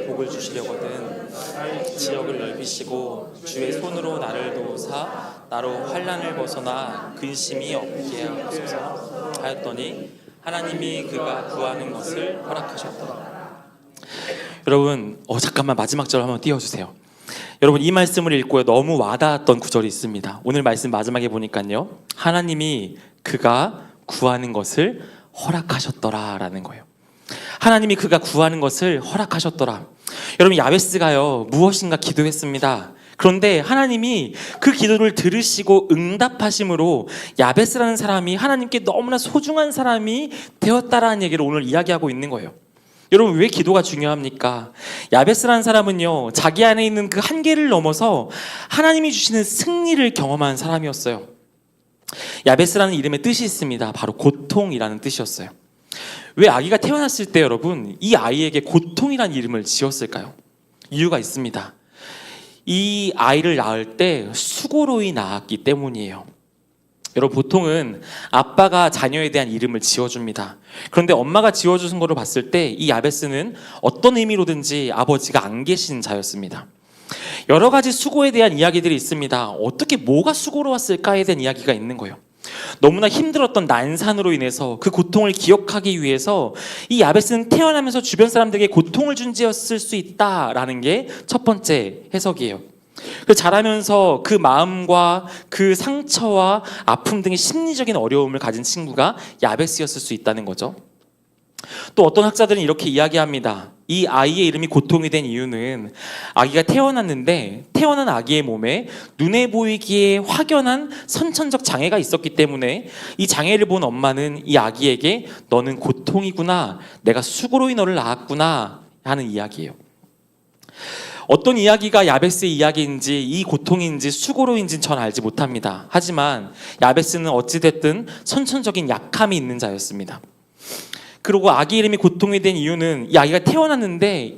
복을 주시려거든 지역을 넓히시고 주의 손으로 나를 도우사 나로 환난을 벗어나 근심이 없게 하소서 하였더니 하나님이 그가 구하는 것을 허락하셨더라. 여러분, 잠깐만 마지막 절 한번 띄워주세요. 여러분, 이 말씀을 읽고 너무 와닿았던 구절이 있습니다. 오늘 말씀 마지막에 보니까요, 하나님이 그가 구하는 것을 허락하셨더라 라는 거예요. 하나님이 그가 구하는 것을 허락하셨더라. 여러분, 야베스가요 무엇인가 기도했습니다. 그런데 하나님이 그 기도를 들으시고 응답하심으로 야베스라는 사람이 하나님께 너무나 소중한 사람이 되었다라는 얘기를 오늘 이야기하고 있는 거예요. 여러분, 왜 기도가 중요합니까? 야베스라는 사람은요, 자기 안에 있는 그 한계를 넘어서 하나님이 주시는 승리를 경험한 사람이었어요. 야베스라는 이름의 뜻이 있습니다. 바로 고통이라는 뜻이었어요. 왜 아기가 태어났을 때 여러분 이 아이에게 고통이라는 이름을 지었을까요? 이유가 있습니다. 이 아이를 낳을 때 수고로이 낳았기 때문이에요. 여러분 보통은 아빠가 자녀에 대한 이름을 지어줍니다. 그런데 엄마가 지어주신 거를 봤을 때 이 야베스는 어떤 의미로든지 아버지가 안 계신 자였습니다. 여러 가지 수고에 대한 이야기들이 있습니다. 어떻게 뭐가 수고로웠을까에 대한 이야기가 있는 거예요. 너무나 힘들었던 난산으로 인해서 그 고통을 기억하기 위해서 이 야베스는 태어나면서 주변 사람들에게 고통을 준 지였을 수 있다라는 게 첫 번째 해석이에요. 자라면서 그 마음과 그 상처와 아픔 등의 심리적인 어려움을 가진 친구가 야베스였을 수 있다는 거죠. 또 어떤 학자들은 이렇게 이야기합니다. 이 아이의 이름이 고통이 된 이유는 아기가 태어났는데 태어난 아기의 몸에 눈에 보이기에 확연한 선천적 장애가 있었기 때문에 이 장애를 본 엄마는 이 아기에게 너는 고통이구나, 내가 수고로이 너를 낳았구나 하는 이야기예요. 어떤 이야기가 야베스의 이야기인지 이 고통인지 수고로인지는 전 알지 못합니다. 하지만 야베스는 어찌됐든 선천적인 약함이 있는 자였습니다. 그리고 아기 이름이 고통이 된 이유는 이 아기가 태어났는데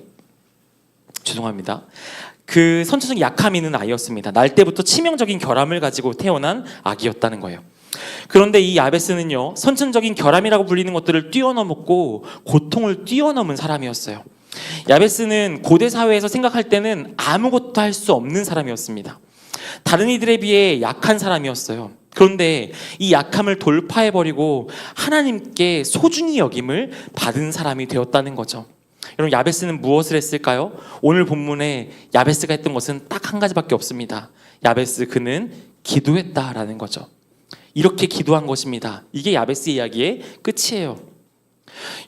그 선천적 약함이 있는 아이였습니다. 날 때부터 치명적인 결함을 가지고 태어난 아기였다는 거예요. 그런데 이 야베스는요, 선천적인 결함이라고 불리는 것들을 뛰어넘었고 고통을 뛰어넘은 사람이었어요. 야베스는 고대 사회에서 생각할 때는 아무것도 할 수 없는 사람이었습니다. 다른 이들에 비해 약한 사람이었어요. 그런데 이 약함을 돌파해버리고 하나님께 소중히 여김을 받은 사람이 되었다는 거죠. 여러분 야베스는 무엇을 했을까요? 오늘 본문에 야베스가 했던 것은 딱 한 가지밖에 없습니다. 야베스 그는 기도했다라는 거죠. 이렇게 기도한 것입니다. 이게 야베스 이야기의 끝이에요.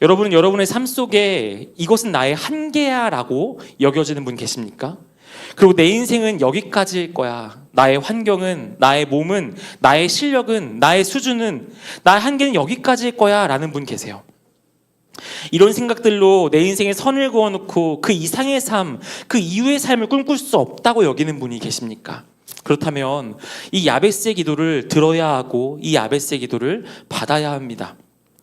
여러분은 여러분의 삶 속에 이것은 나의 한계야 라고 여겨지는 분 계십니까? 그리고 내 인생은 여기까지일 거야. 나의 환경은, 나의 몸은, 나의 실력은, 나의 수준은, 나의 한계는 여기까지일 거야 라는 분 계세요. 이런 생각들로 내 인생에 선을 그어놓고 그 이상의 삶, 그 이후의 삶을 꿈꿀 수 없다고 여기는 분이 계십니까? 그렇다면 이 야베스의 기도를 들어야 하고 이 야베스의 기도를 받아야 합니다.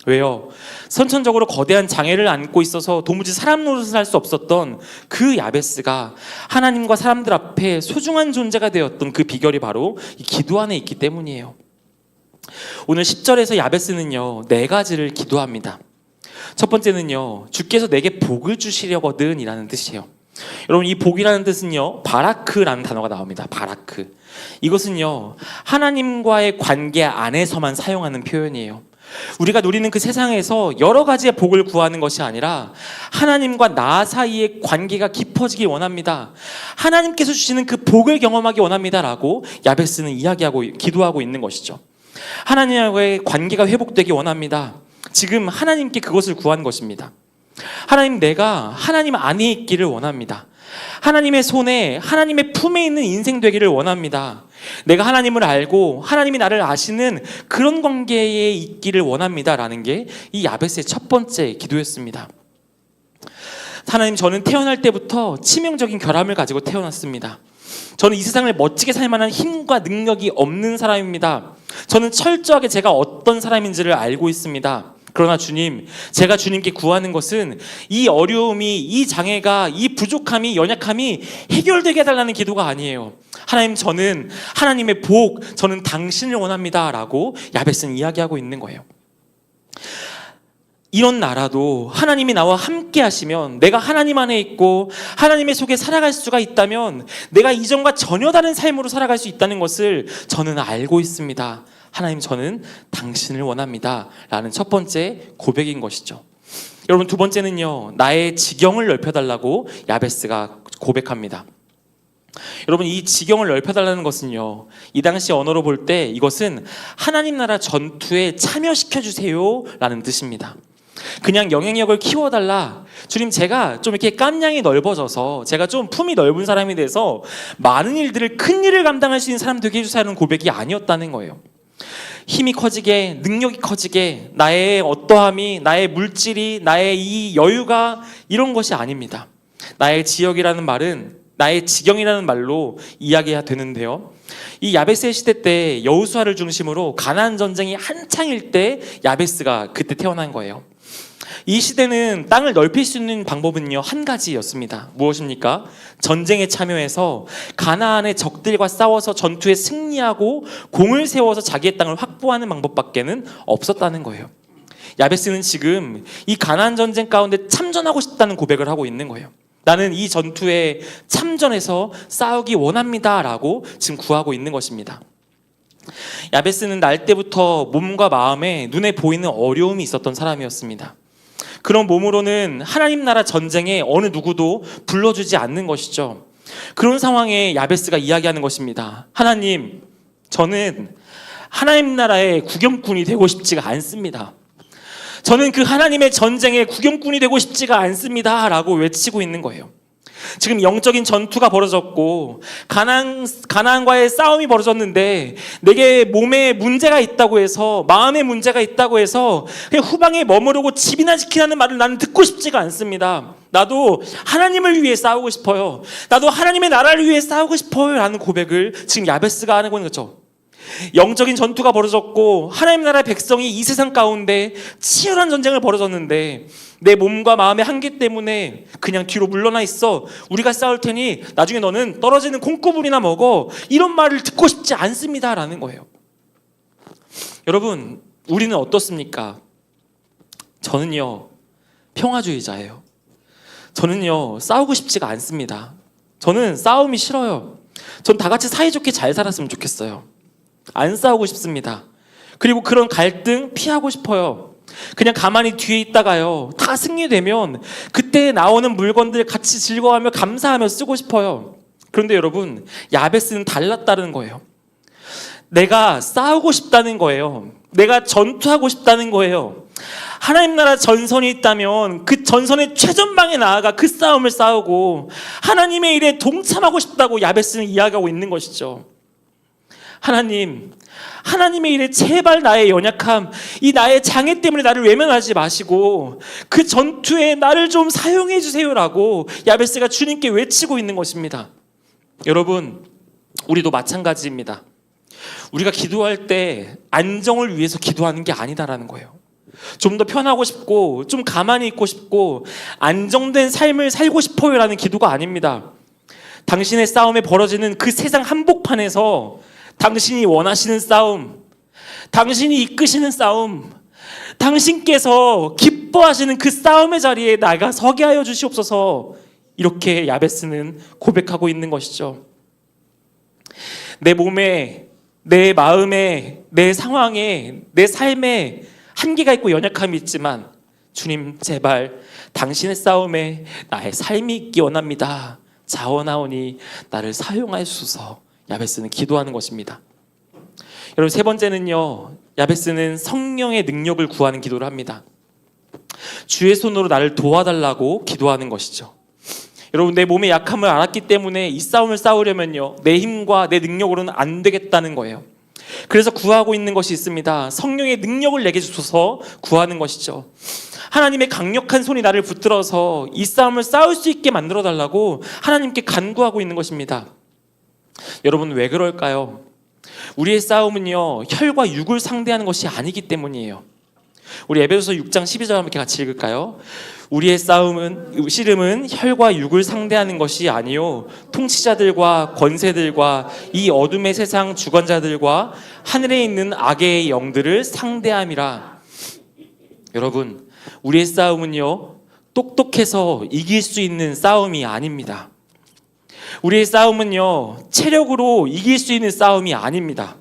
왜요? 선천적으로 거대한 장애를 안고 있어서 도무지 사람 노릇을 할 수 없었던 그 야베스가 하나님과 사람들 앞에 소중한 존재가 되었던 그 비결이 바로 이 기도 안에 있기 때문이에요. 오늘 10절에서 야베스는요 4가지를 기도합니다. 첫 번째는요, 주께서 내게 복을 주시려거든 이라는 뜻이에요. 여러분 이 복이라는 뜻은요 바라크라는 단어가 나옵니다. 바라크. 이것은요 하나님과의 관계 안에서만 사용하는 표현이에요. 우리가 누리는 그 세상에서 여러 가지의 복을 구하는 것이 아니라 하나님과 나 사이의 관계가 깊어지기 원합니다. 하나님께서 주시는 그 복을 경험하기 원합니다라고 야베스는 이야기하고 기도하고 있는 것이죠. 하나님과의 관계가 회복되기 원합니다. 지금 하나님께 그것을 구한 것입니다. 하나님, 내가 하나님 안에 있기를 원합니다. 하나님의 손에, 하나님의 품에 있는 인생 되기를 원합니다. 내가 하나님을 알고 하나님이 나를 아시는 그런 관계에 있기를 원합니다 라는 게 이 야베스의 첫 번째 기도였습니다. 하나님, 저는 태어날 때부터 치명적인 결함을 가지고 태어났습니다. 저는 이 세상을 멋지게 살 만한 힘과 능력이 없는 사람입니다. 저는 철저하게 제가 어떤 사람인지를 알고 있습니다. 그러나 주님, 제가 주님께 구하는 것은 이 어려움이, 이 장애가, 이 부족함이, 연약함이 해결되게 해달라는 기도가 아니에요. 하나님, 저는 하나님의 복, 저는 당신을 원합니다 라고 야베스는 이야기하고 있는 거예요. 이런 나라도 하나님이 나와 함께 하시면, 내가 하나님 안에 있고 하나님의 속에 살아갈 수가 있다면 내가 이전과 전혀 다른 삶으로 살아갈 수 있다는 것을 저는 알고 있습니다. 하나님, 저는 당신을 원합니다 라는 첫 번째 고백인 것이죠. 여러분, 두 번째는요, 나의 지경을 넓혀달라고 야베스가 고백합니다. 여러분, 이 지경을 넓혀달라는 것은요, 이 당시 언어로 볼 때 이것은 하나님 나라 전투에 참여시켜주세요 라는 뜻입니다. 그냥 영향력을 키워달라, 주님 제가 좀 이렇게 깜냥이 넓어져서 제가 좀 품이 넓은 사람이 돼서 많은 일들을, 큰 일을 감당할 수 있는 사람 되게 해주세요는 고백이 아니었다는 거예요. 힘이 커지게, 능력이 커지게, 나의 어떠함이, 나의 물질이, 나의 이 여유가 이런 것이 아닙니다. 나의 지역이라는 말은 나의 지경이라는 말로 이야기해야 되는데요. 이 야베스의 시대 때 여호수아를 중심으로 가나안 전쟁이 한창일 때 야베스가 그때 태어난 거예요. 이 시대는 땅을 넓힐 수 있는 방법은요, 한 가지였습니다. 무엇입니까? 전쟁에 참여해서 가나안의 적들과 싸워서 전투에 승리하고 공을 세워서 자기의 땅을 확보하는 방법밖에는 없었다는 거예요. 야베스는 지금 이 가나안 전쟁 가운데 참전하고 싶다는 고백을 하고 있는 거예요. 나는 이 전투에 참전해서 싸우기 원합니다 라고 지금 구하고 있는 것입니다. 야베스는 날 때부터 몸과 마음에 눈에 보이는 어려움이 있었던 사람이었습니다. 그런 몸으로는 하나님 나라 전쟁에 어느 누구도 불러주지 않는 것이죠. 그런 상황에 야베스가 이야기하는 것입니다. 하나님, 저는 하나님 나라의 구경꾼이 되고 싶지가 않습니다. 저는 그 하나님의 전쟁에 구경꾼이 되고 싶지가 않습니다 라고 외치고 있는 거예요. 지금 영적인 전투가 벌어졌고 가나안과의 싸움이 벌어졌는데 내게 몸에 문제가 있다고 해서, 마음에 문제가 있다고 해서 그냥 후방에 머무르고 집이나 지키라는 말을 나는 듣고 싶지가 않습니다. 나도 하나님을 위해 싸우고 싶어요. 나도 하나님의 나라를 위해 싸우고 싶어요 라는 고백을 지금 야베스가 하는 거죠. 영적인 전투가 벌어졌고 하나님 나라의 백성이 이 세상 가운데 치열한 전쟁을 벌어졌는데 내 몸과 마음의 한계 때문에 그냥 뒤로 물러나 있어. 우리가 싸울 테니 나중에 너는 떨어지는 콩고물이나 먹어. 이런 말을 듣고 싶지 않습니다 라는 거예요. 여러분, 우리는 어떻습니까? 저는요, 평화주의자예요. 저는요, 싸우고 싶지가 않습니다. 저는 싸움이 싫어요. 전 다 같이 사이좋게 잘 살았으면 좋겠어요. 안 싸우고 싶습니다. 그리고 그런 갈등 피하고 싶어요. 그냥 가만히 뒤에 있다가요, 다 승리되면 그때 나오는 물건들 같이 즐거워하며 감사하며 쓰고 싶어요. 그런데 여러분, 야베스는 달랐다는 거예요. 내가 싸우고 싶다는 거예요. 내가 전투하고 싶다는 거예요. 하나님 나라 전선이 있다면 그 전선의 최전방에 나아가 그 싸움을 싸우고 하나님의 일에 동참하고 싶다고 야베스는 이야기하고 있는 것이죠. 하나님, 하나님의 일에 제발 나의 연약함, 이 나의 장애 때문에 나를 외면하지 마시고 그 전투에 나를 좀 사용해 주세요라고 야베스가 주님께 외치고 있는 것입니다. 여러분, 우리도 마찬가지입니다. 우리가 기도할 때 안정을 위해서 기도하는 게 아니다라는 거예요. 좀 더 편하고 싶고 좀 가만히 있고 싶고 안정된 삶을 살고 싶어요라는 기도가 아닙니다. 당신의 싸움에 벌어지는 그 세상 한복판에서 당신이 원하시는 싸움, 당신이 이끄시는 싸움, 당신께서 기뻐하시는 그 싸움의 자리에 나가 서게 하여 주시옵소서, 이렇게 야베스는 고백하고 있는 것이죠. 내 몸에, 내 마음에, 내 상황에, 내 삶에 한계가 있고 연약함이 있지만 주님, 제발 당신의 싸움에 나의 삶이 있기 원합니다. 자원하오니 나를 사용하소서. 야베스는 기도하는 것입니다. 여러분, 세 번째는요, 야베스는 성령의 능력을 구하는 기도를 합니다. 주의 손으로 나를 도와달라고 기도하는 것이죠. 여러분, 내 몸의 약함을 알았기 때문에 이 싸움을 싸우려면요, 내 힘과 내 능력으로는 안 되겠다는 거예요. 그래서 구하고 있는 것이 있습니다. 성령의 능력을 내게 주소서 구하는 것이죠. 하나님의 강력한 손이 나를 붙들어서 이 싸움을 싸울 수 있게 만들어 달라고 하나님께 간구하고 있는 것입니다. 여러분, 왜 그럴까요? 우리의 싸움은요, 혈과 육을 상대하는 것이 아니기 때문이에요. 우리 에베소서 6장 12절 함께 같이 읽을까요? 우리의 씨름은 혈과 육을 상대하는 것이 아니요 통치자들과 권세들과 이 어둠의 세상 주관자들과 하늘에 있는 악의 영들을 상대함이라. 여러분, 우리의 싸움은요, 똑똑해서 이길 수 있는 싸움이 아닙니다. 우리의 싸움은요, 체력으로 이길 수 있는 싸움이 아닙니다.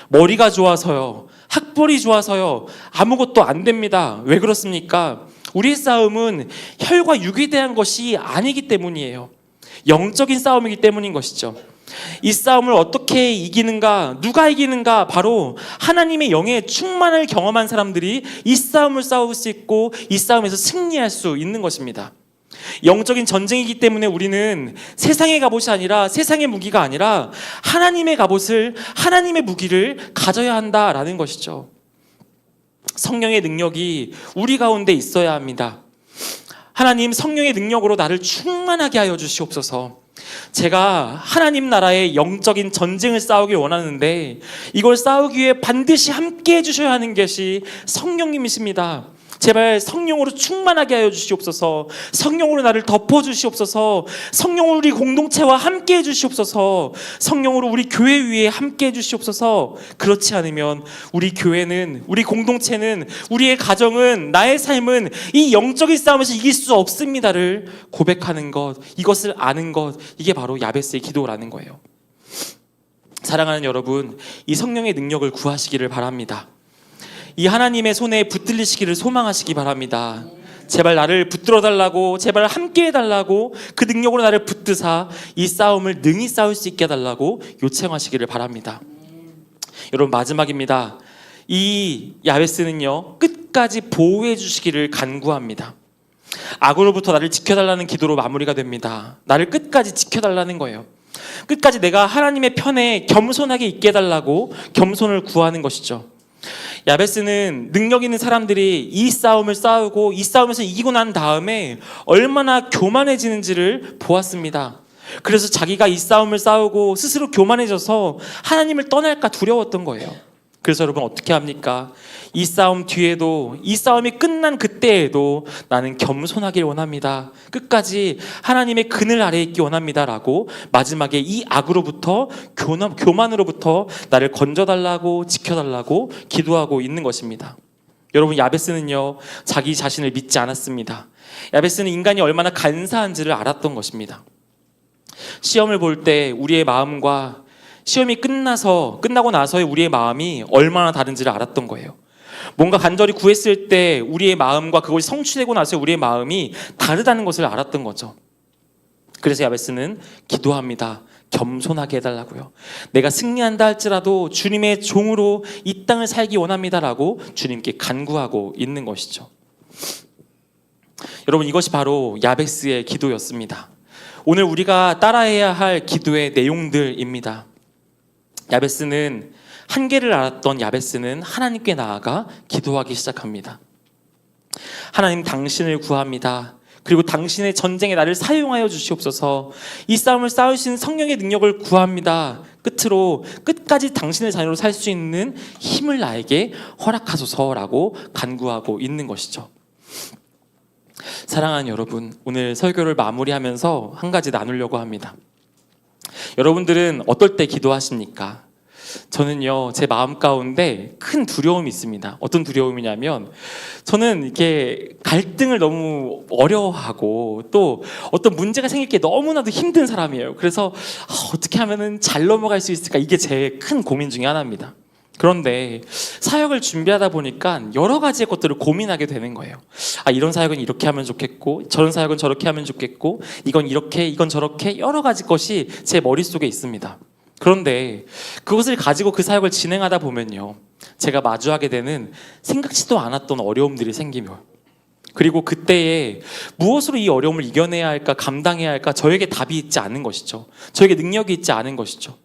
머리가 좋아서요, 학벌이 좋아서요, 아무것도 안 됩니다. 왜 그렇습니까? 우리의 싸움은 혈과 육에 대한 것이 아니기 때문이에요. 영적인 싸움이기 때문인 것이죠. 이 싸움을 어떻게 이기는가, 누가 이기는가? 바로 하나님의 영의 충만을 경험한 사람들이 이 싸움을 싸울 수 있고 이 싸움에서 승리할 수 있는 것입니다. 영적인 전쟁이기 때문에 우리는 세상의 갑옷이 아니라, 세상의 무기가 아니라 하나님의 갑옷을, 하나님의 무기를 가져야 한다라는 것이죠. 성령의 능력이 우리 가운데 있어야 합니다. 하나님 성령의 능력으로 나를 충만하게 하여 주시옵소서. 제가 하나님 나라의 영적인 전쟁을 싸우길 원하는데 이걸 싸우기 위해 반드시 함께 해주셔야 하는 것이 성령님이십니다. 제발 성령으로 충만하게 하여 주시옵소서. 성령으로 나를 덮어주시옵소서. 성령으로 우리 공동체와 함께 해주시옵소서. 성령으로 우리 교회 위에 함께 해주시옵소서. 그렇지 않으면 우리 교회는, 우리 공동체는, 우리의 가정은, 나의 삶은 이 영적인 싸움에서 이길 수 없습니다를 고백하는 것, 이것을 아는 것, 이게 바로 야베스의 기도라는 거예요. 사랑하는 여러분, 이 성령의 능력을 구하시기를 바랍니다. 이 하나님의 손에 붙들리시기를 소망하시기 바랍니다. 제발 나를 붙들어 달라고, 제발 함께 해달라고, 그 능력으로 나를 붙드사 이 싸움을 능히 싸울 수 있게 해달라고 요청하시기를 바랍니다. 여러분, 마지막입니다. 이 야베스는요, 끝까지 보호해 주시기를 간구합니다. 악으로부터 나를 지켜달라는 기도로 마무리가 됩니다. 나를 끝까지 지켜달라는 거예요. 끝까지 내가 하나님의 편에 겸손하게 있게 해달라고 겸손을 구하는 것이죠. 야베스는 능력 있는 사람들이 이 싸움을 싸우고 이 싸움에서 이기고 난 다음에 얼마나 교만해지는지를 보았습니다. 그래서 자기가 이 싸움을 싸우고 스스로 교만해져서 하나님을 떠날까 두려웠던 거예요. 그래서 여러분 어떻게 합니까? 이 싸움 뒤에도, 이 싸움이 끝난 그때에도 나는 겸손하길 원합니다. 끝까지 하나님의 그늘 아래에 있기 원합니다 라고 마지막에 이 악으로부터, 교만으로부터 나를 건져달라고, 지켜달라고 기도하고 있는 것입니다. 여러분, 야베스는요, 자기 자신을 믿지 않았습니다. 야베스는 인간이 얼마나 간사한지를 알았던 것입니다. 시험을 볼 때 우리의 마음과 시험이 끝나고 나서의 우리의 마음이 얼마나 다른지를 알았던 거예요. 뭔가 간절히 구했을 때 우리의 마음과 그것이 성취되고 나서 우리의 마음이 다르다는 것을 알았던 거죠. 그래서 야베스는 기도합니다. 겸손하게 해달라고요. 내가 승리한다 할지라도 주님의 종으로 이 땅을 살기 원합니다라고 주님께 간구하고 있는 것이죠. 여러분, 이것이 바로 야베스의 기도였습니다. 오늘 우리가 따라해야 할 기도의 내용들입니다. 야베스는 한계를 알았던 야베스는 하나님께 나아가 기도하기 시작합니다. 하나님, 당신을 구합니다. 그리고 당신의 전쟁에 나를 사용하여 주시옵소서. 이 싸움을 싸울 수 있는 성령의 능력을 구합니다. 끝으로 끝까지 당신의 자녀로 살 수 있는 힘을 나에게 허락하소서라고 간구하고 있는 것이죠. 사랑하는 여러분, 오늘 설교를 마무리하면서 한 가지 나누려고 합니다. 여러분들은 어떨 때 기도하십니까? 저는요, 제 마음 가운데 큰 두려움이 있습니다. 어떤 두려움이냐면, 저는 이렇게 갈등을 너무 어려워하고 또 어떤 문제가 생길 게 너무나도 힘든 사람이에요. 그래서 어떻게 하면 잘 넘어갈 수 있을까? 이게 제 큰 고민 중에 하나입니다. 그런데 사역을 준비하다 보니까 여러 가지의 것들을 고민하게 되는 거예요. 이런 사역은 이렇게 하면 좋겠고, 저런 사역은 저렇게 하면 좋겠고, 이건 이렇게, 이건 저렇게, 여러 가지 것이 제 머릿속에 있습니다. 그런데 그것을 가지고 그 사역을 진행하다 보면요, 제가 마주하게 되는 생각지도 않았던 어려움들이 생기며, 그리고 그때에 무엇으로 이 어려움을 이겨내야 할까, 감당해야 할까, 저에게 답이 있지 않은 것이죠. 저에게 능력이 있지 않은 것이죠.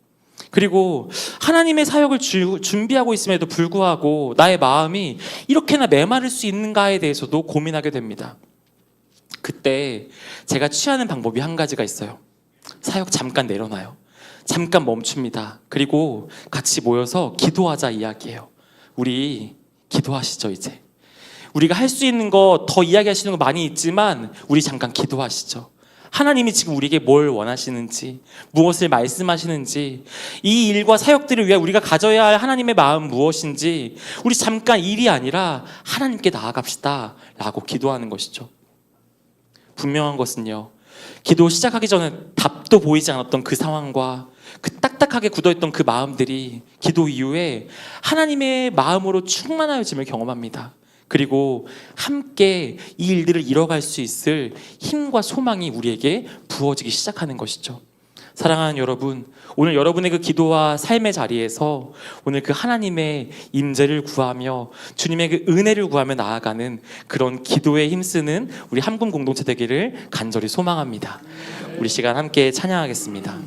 그리고 하나님의 사역을 준비하고 있음에도 불구하고 나의 마음이 이렇게나 메마를 수 있는가에 대해서도 고민하게 됩니다. 그때 제가 취하는 방법이 한 가지가 있어요. 사역 잠깐 내려놔요. 잠깐 멈춥니다. 그리고 같이 모여서 기도하자 이야기해요. 우리 기도하시죠. 이제 우리가 할 수 있는 거, 더 이야기하시는 거 많이 있지만 우리 잠깐 기도하시죠. 하나님이 지금 우리에게 뭘 원하시는지, 무엇을 말씀하시는지, 이 일과 사역들을 위해 우리가 가져야 할 하나님의 마음 무엇인지, 우리 잠깐 일이 아니라 하나님께 나아갑시다 라고 기도하는 것이죠. 분명한 것은요, 기도 시작하기 전에 답도 보이지 않았던 그 상황과 그 딱딱하게 굳어있던 그 마음들이 기도 이후에 하나님의 마음으로 충만하여짐을 경험합니다. 그리고 함께 이 일들을 이뤄갈 수 있을 힘과 소망이 우리에게 부어지기 시작하는 것이죠. 사랑하는 여러분, 오늘 여러분의 그 기도와 삶의 자리에서 오늘 그 하나님의 임재를 구하며 주님의 그 은혜를 구하며 나아가는 그런 기도에 힘쓰는 우리 한국 공동체 되기를 간절히 소망합니다. 우리 시간 함께 찬양하겠습니다.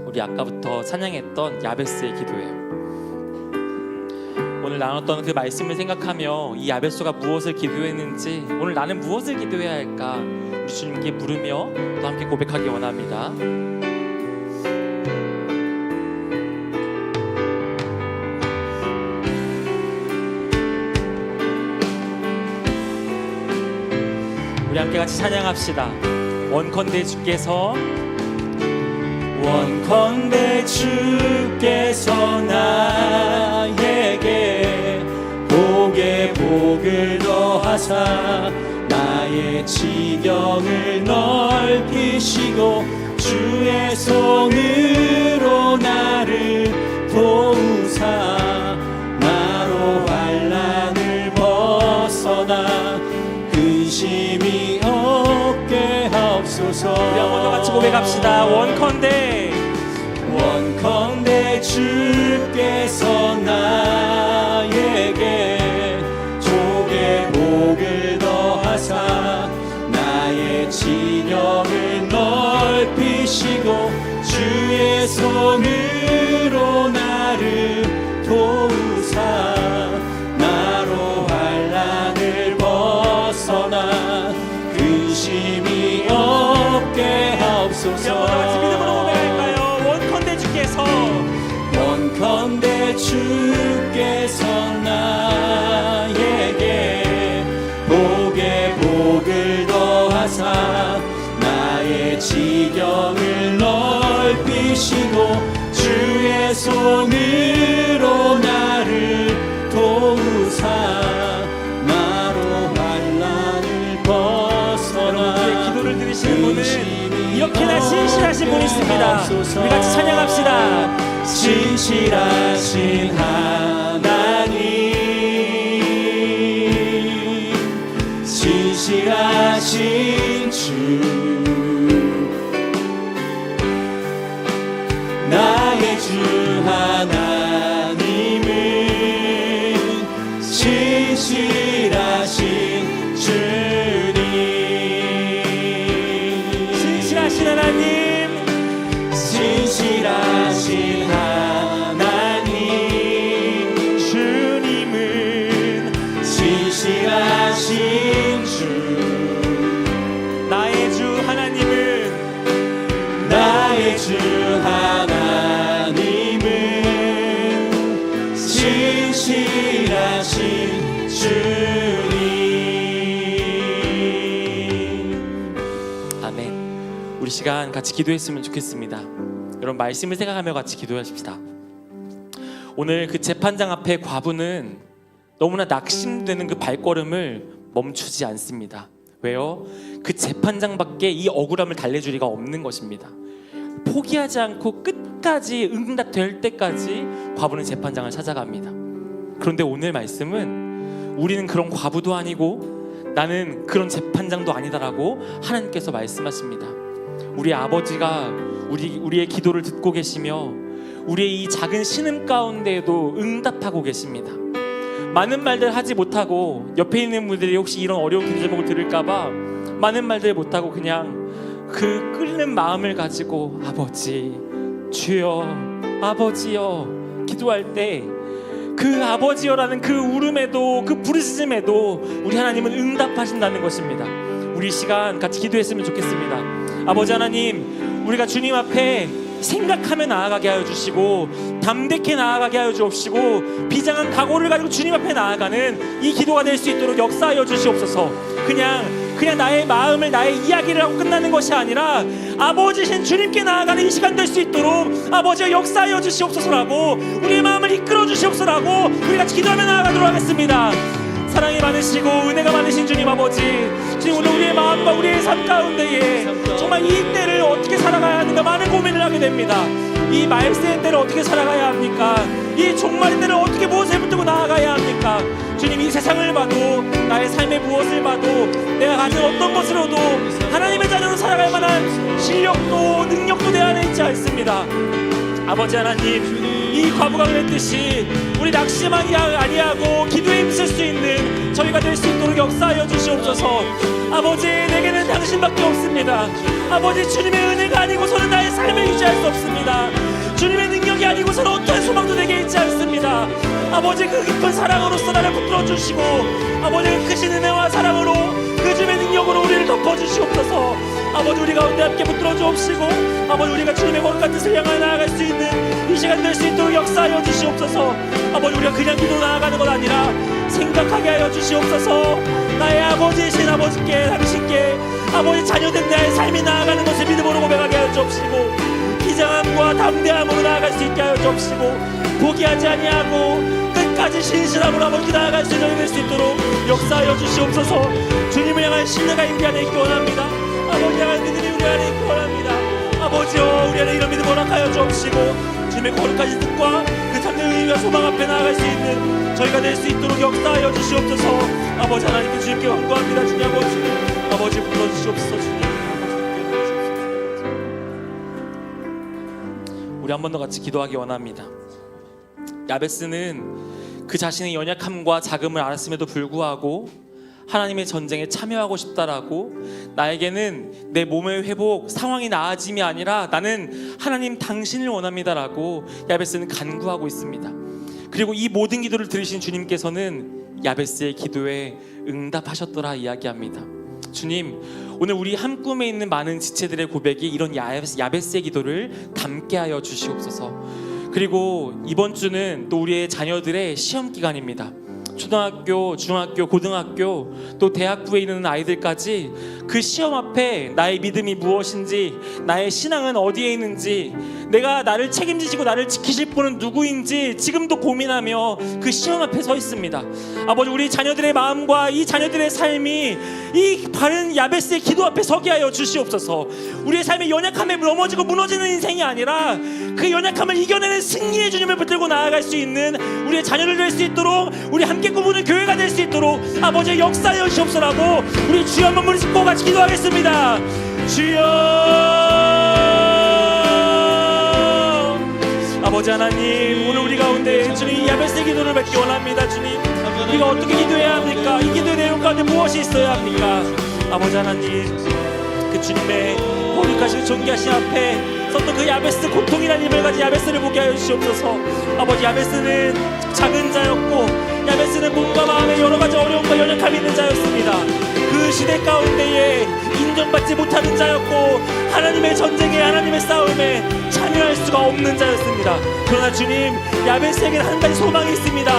우리 우리 아까부터 찬양했던 야베스의 기도예요. 오늘 나눴던 그 말씀을 생각하며 이 야베스가 무엇을 기도했는지, 오늘 나는 무엇을 기도해야 할까 우리 주님께 물으며 또 함께 고백하기 원합니다. 우리 함께 같이 찬양합시다. 원컨대 주께서 나에게 복에 복을 더하사 나의 지경을 넓히시고 주의 손으로 나를 도우사 나로 환난을 벗어나 근심이 없게 하옵소서. 우리 한번 더 같이 고백합시다. 원컨대 주께서 나에게 족의 복을 더하사 나의 지경을 넓히시고 주의 손으로 나를 도우사 나로 환난을 벗어나 근심이 없게 하옵소서. 같이 믿음으로 고백할까요? 원컨대 주께서 나에게 복에 복을 더하사 나의 지경을 넓히시고 주의 손으로 나를 도우사 나로 환난을 벗어나. 우리의 기도를 들으시는 분은 이렇게나 신실하신 분이 있습니다. 우리 같이 찬양합시다. 신실하신 하나님, 신실하신 주, 나의 주 하나님은 신실하신 주님. 신실하신 하나님, 신실하신 하나님, 주님은 신실하신 주, 나의 주 하나님은, 나의 주 하나님은 신실하신 주님. 아멘. 우리 시간 같이 기도했으면 좋겠습니다. 여러분, 말씀을 생각하며 같이 기도하십시다. 오늘 그 재판장 앞에 과부는 너무나 낙심되는 그 발걸음을 멈추지 않습니다. 왜요? 그 재판장밖에 이 억울함을 달래줄 리가 없는 것입니다. 포기하지 않고 끝까지 응답될 때까지 과부는 재판장을 찾아갑니다. 그런데 오늘 말씀은 우리는 그런 과부도 아니고 나는 그런 재판장도 아니다라고 하나님께서 말씀하십니다. 우리 아버지가 우리의 기도를 듣고 계시며 우리의 이 작은 신음 가운데에도 응답하고 계십니다. 많은 말들 하지 못하고 옆에 있는 분들이 혹시 이런 어려운 기도 제목을 들을까봐 많은 말들 못하고 그냥 그 끓는 마음을 가지고 아버지, 주여, 아버지여 기도할 때 그 아버지여라는 그 울음에도 그 부르짖음에도 우리 하나님은 응답하신다는 것입니다. 우리 시간 같이 기도했으면 좋겠습니다. 아버지 하나님, 우리가 주님 앞에 생각하며 나아가게 하여 주시고 담대케 나아가게 하여 주옵시고 비장한 각오를 가지고 주님 앞에 나아가는 이 기도가 될 수 있도록 역사하여 주시옵소서. 그냥 나의 마음을, 나의 이야기를 하고 끝나는 것이 아니라 아버지신 주님께 나아가는 이 시간 될 수 있도록 아버지가 역사하여 주시옵소서라고, 우리의 마음을 이끌어 주시옵소서라고 우리 같이 기도하며 나아가도록 하겠습니다. 사랑이 많으시고 은혜가 많으신 주님 아버지, 주님 오늘 우리의 마음과 우리의 삶 가운데에 정말 이 때를 어떻게 살아가야 하는가 많은 고민을 하게 됩니다. 이 말세의 때를 어떻게 살아가야 합니까? 이 종말의 때를 어떻게 무엇을 붙들고 나아가야 합니까? 주님, 이 세상을 봐도 나의 삶의 무엇을 봐도 내가 가진 어떤 것으로도 하나님의 자녀로 살아갈 만한 실력도 능력도 내 안에 있지 않습니다. 아버지 하나님, 이 과부가 그랬듯이 우리 낙심하지 아니하고 기도에 힘쓸 수 있는 저희가 될 수 있도록 역사하여 주시옵소서. 아버지, 내게는 당신밖에 없습니다. 아버지, 주님의 은혜가 아니고서는 나의 삶을 유지할 수 없습니다. 주님의 능력이 아니고서는 어떠한 소망도 내게 있지 않습니다. 아버지, 그 깊은 사랑으로서 나를 붙들어 주시고, 아버지, 그 크신 은혜와 사랑으로 그 주님의 능력으로 우리를 덮어주시옵소서. 아버지, 우리 가운데 함께 붙들어 주옵시고, 아버지, 우리가 주님의 거룩한 뜻을 향하여 나아갈 수 있는 이 시간 될 수 있도록 역사하여 주시옵소서. 아버지, 우리가 그냥 기도 나아가는 것 아니라 생각하게 하여 주시옵소서. 나의 아버지이신 아버지께, 당신께 아버지 자녀된 나의 삶이 나아가는 것을 믿음으로 고백하게 하여 주옵시고, 비장함과 담대함으로 나아갈 수 있게 하여 주옵시고, 포기하지 아니하고 끝까지 신실함으로 아버지 나아갈 수 있는 수 있도록 역사하여 주시옵소서. 주님을 향한 신뢰가 우리 안에 있기 원합니다. 아버지 향한 믿음이 우리 안에 있기 원합니다. 아버지여, 우리 안에 이런 믿음 허락하여 주옵시고, 주님의 거룩하신 뜻과 그 참된 의미와 소망 앞에 나아갈 수 있는 저희가 될 수 있도록 역사하여 주시옵소서. 아버지 하나님께 주님께 간구합니다. 주님 아버지 불러주시옵소서. 주님 우리 한 번 더 같이 기도하기 원합니다. 야베스는 그 자신의 연약함과 자금을 알았음에도 불구하고 하나님의 전쟁에 참여하고 싶다라고, 나에게는 내 몸의 회복, 상황이 나아짐이 아니라 나는 하나님 당신을 원합니다라고 야베스는 간구하고 있습니다. 그리고 이 모든 기도를 들으신 주님께서는 야베스의 기도에 응답하셨더라 이야기합니다. 주님, 오늘 우리 한 꿈에 있는 많은 지체들의 고백이 이런 야베스의 기도를 담게 하여 주시옵소서. 그리고 이번 주는 또 우리의 자녀들의 시험 기간입니다. 초등학교, 중학교, 고등학교, 또 대학부에 있는 아이들까지 그 시험 앞에 나의 믿음이 무엇인지, 나의 신앙은 어디에 있는지, 내가 나를 책임지시고 나를 지키실 분은 누구인지 지금도 고민하며 그 시험 앞에 서 있습니다. 아버지, 우리 자녀들의 마음과 이 자녀들의 삶이 이 바른 야베스의 기도 앞에 서게 하여 주시옵소서. 우리의 삶의 연약함에 넘어지고 무너지는 인생이 아니라 그 연약함을 이겨내는 승리의 주님을 붙들고 나아갈 수 있는 우리의 자녀들 될 수 있도록, 우리 함께 꾸부는 교회가 될 수 있도록 아버지의 역사하여 주옵소서라고 우리 주여 한번 무리 짓고 같이 기도하겠습니다. 주여, 아버지 하나님, 오늘 우리 가운데 주님 야베스의 기도를 뵙기 원합니다. 주님, 우리가 어떻게 기도해야 합니까? 이 기도의 내용 가운데 무엇이 있어야 합니까? 아버지 하나님, 그 주님의 거룩하신 존귀하신 앞에 썼던 그 야베스, 고통이라는 이름을 가진 야베스를 보게 하여 주시옵소서. 아버지, 야베스는 작은 자였고, 야베스는 몸과 마음에 여러 가지 어려움과 연약함이 있는 자였습니다. 그 시대 가운데에 인정받지 못하는 자였고, 하나님의 전쟁에, 하나님의 싸움에 참여할 수가 없는 자였습니다. 그러나 주님, 야베스에게는 한 가지 소망이 있습니다.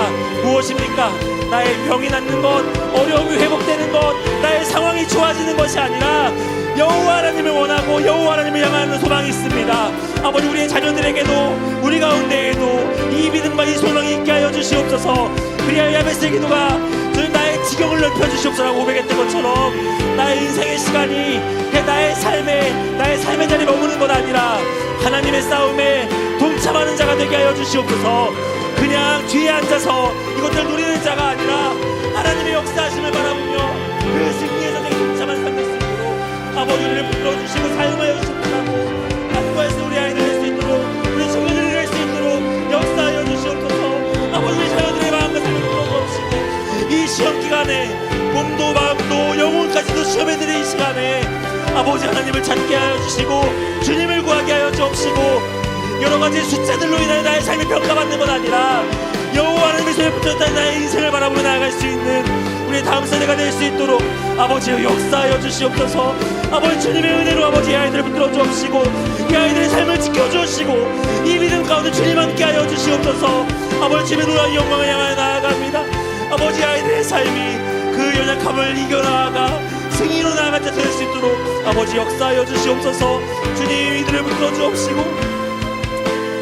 무엇입니까? 나의 병이 낫는 것, 어려움이 회복되는 것, 나의 상황이 좋아지는 것이 아니라 여호와 하나님을 원하고 여호와 하나님을 향하는 소망이 있습니다. 아버지, 우리의 자녀들에게도 우리 가운데에도 이 믿음과 이 소망이 있게 하여 주시옵소서. 그리하여 야베스의 기도가 나의 지경을 넓혀주시옵소서라고 고백했던 것처럼, 나의 인생의 시간이 나의 삶의 자리에 머무는 것 아니라 하나님의 싸움에 동참하는 자가 되게 하여 주시옵소서. 그냥 뒤에 앉아서 이것들 누리는 자가 아니라 하나님의 역사하심을 바라보며 그 승리의 전쟁에 동참하는 삶 될 수 있도록 아버지, 우리를 불러주시고 사용하여 주시옵소서. 한국에서 우리 아이들 될 수 있도록, 우리 청년들이 될 수 있도록 역사하여 주시옵소서. 아버지, 우리 자녀들의 마음과 삶을 불러주시고, 이 시험 기간에 몸도 마음도 영혼까지도 시험해드린 이 시간에 아버지 하나님을 찾게 하여 주시고, 주님을 구하게 하여 주옵시고, 여러 가지 숫자들로 인하여 나의 삶이 평가받는 것 아니라 여호와 하나님의 손에 붙었다 나의 인생을 바라보며 나아갈 수 있는 우리 다음 세대가 될 수 있도록 아버지의 역사하여 주시옵소서. 아버지, 주님의 은혜로 아버지 이 아이들을 붙들어 주옵시고, 이 아이들의 삶을 지켜주시고, 이 믿음 가운데 주님 함께 하여 주시옵소서. 아버지, 주님의 놀라운 영광을 향하여 나아갑니다. 아버지, 아이들의 삶이 그 연약함을 이겨나아가 승리로 나아갈 자 될 수 있도록 아버지 역사하여 주시옵소서. 주님, 이들을 붙들어 주옵시고,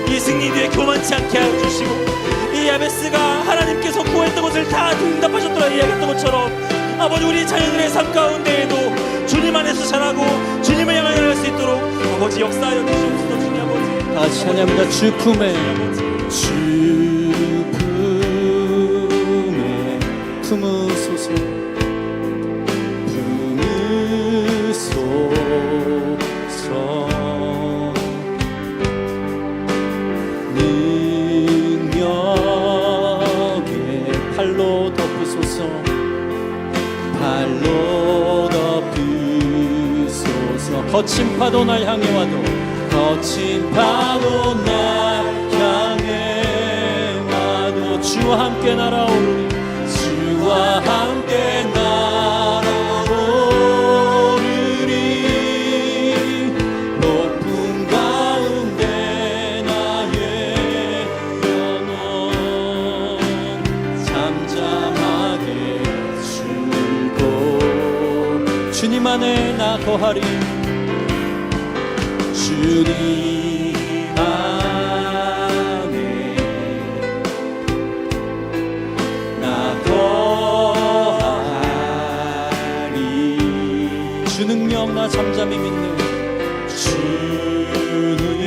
이 승리 뒤에 교만치 않게 하여 주시고, 이 야베스가 하나님께서 구했던 것을 다 응답하셨더라 이야기했던 것처럼 아버지, 우리 자녀들의 삶 가운데에도 주님 안에서 자라고 주님을 향하여 갈 수 있도록 아버지 역사하여 주시옵소서. 주님 아버지, 다시 찬양합니다. 주 품에, 주 품에 품으소서, 품으소서. 발로 덮으소서. 발로 덮으소서. 거친 파도 날 향해 와도, 거친 파도 날 향해 와도 주와 함께 날아오르리. 주와 함께 날아오르리. 폭풍 가운데 나의 영혼 잠잠하게 주고, 주님 안에 나 거하리. 주님 안에 나 거하리. 주 능력 나 잠잠히 믿네. 주 능력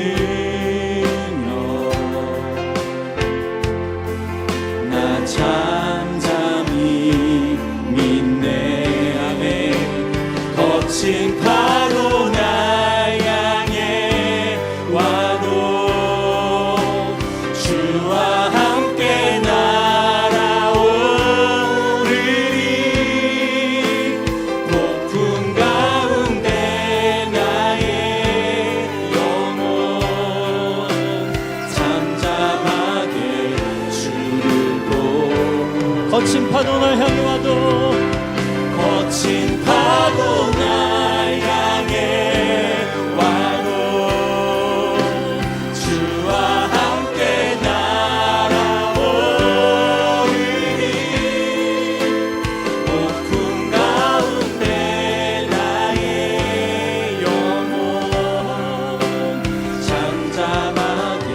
나 잠잠히 믿네. 아멘. 거친 파도 날 향해 와도 주와 함께 날아오르리. 폭풍 가운데 나의 영혼 잠잠하게 주를 보고. 거친 파도 날 향해 와도, 거친 파도 날 향해 와도 주와 함께 날아오르리. 폭풍 가운데 나의 영혼 잠잠하게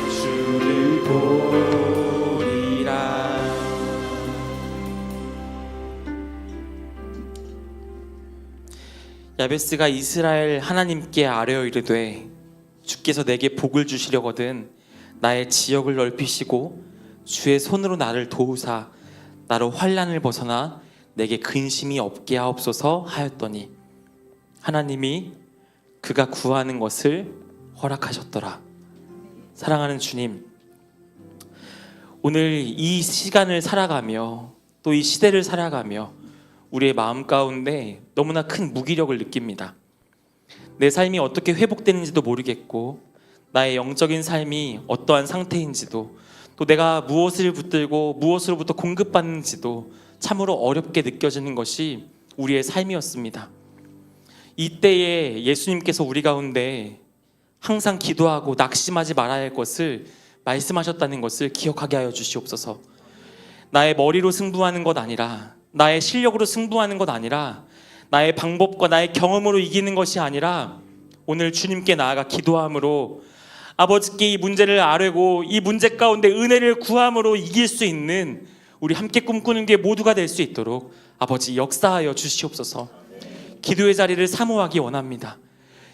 주를 보리라. 야베스가 이스라엘 하나님께 아뢰어 이르되 주께서 내게 복을 주시려거든 나의 지역을 넓히시고 주의 손으로 나를 도우사 나로 환난을 벗어나 내게 근심이 없게 하옵소서 하였더니 하나님이 그가 구하는 것을 허락하셨더라. 사랑하는 주님, 오늘 이 시간을 살아가며 또 이 시대를 살아가며 우리의 마음 가운데 너무나 큰 무기력을 느낍니다. 내 삶이 어떻게 회복되는지도 모르겠고 나의 영적인 삶이 어떠한 상태인지도 또 내가 무엇을 붙들고 무엇으로부터 공급받는지도 참으로 어렵게 느껴지는 것이 우리의 삶이었습니다. 이때에 예수님께서 우리 가운데 항상 기도하고 낙심하지 말아야 할 것을 말씀하셨다는 것을 기억하게 하여 주시옵소서. 나의 머리로 승부하는 것 아니라, 나의 실력으로 승부하는 것 아니라, 나의 방법과 나의 경험으로 이기는 것이 아니라 오늘 주님께 나아가 기도함으로 아버지께 이 문제를 아뢰고 이 문제 가운데 은혜를 구함으로 이길 수 있는 우리 함께 꿈꾸는 게 모두가 될 수 있도록 아버지 역사하여 주시옵소서. 기도의 자리를 사모하기 원합니다.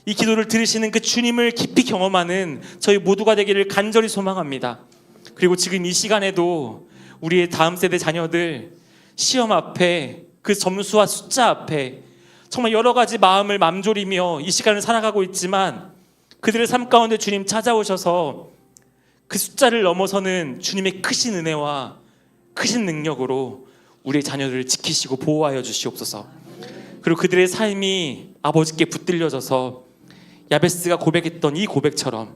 이 기도를 들으시는 그 주님을 깊이 경험하는 저희 모두가 되기를 간절히 소망합니다. 그리고 지금 이 시간에도 우리의 다음 세대 자녀들 시험 앞에 그 점수와 숫자 앞에 정말 여러 가지 마음을 맘졸이며 이 시간을 살아가고 있지만 그들의 삶 가운데 주님 찾아오셔서 그 숫자를 넘어서는 주님의 크신 은혜와 크신 능력으로 우리의 자녀들을 지키시고 보호하여 주시옵소서. 그리고 그들의 삶이 아버지께 붙들려져서 야베스가 고백했던 이 고백처럼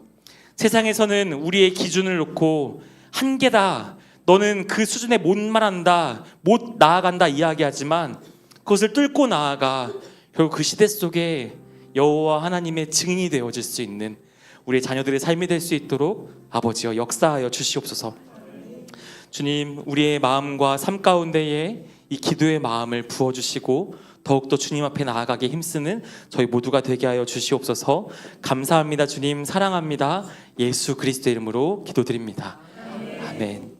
세상에서는 우리의 기준을 놓고 한계다, 너는 그 수준에 못 말한다, 못 나아간다 이야기하지만 그것을 뚫고 나아가 결국 그 시대 속에 여호와 하나님의 증인이 되어질 수 있는 우리의 자녀들의 삶이 될 수 있도록 아버지여 역사하여 주시옵소서. 주님, 우리의 마음과 삶 가운데에 이 기도의 마음을 부어주시고 더욱더 주님 앞에 나아가게 힘쓰는 저희 모두가 되게 하여 주시옵소서. 감사합니다. 주님 사랑합니다. 예수 그리스도의 이름으로 기도드립니다. 아멘.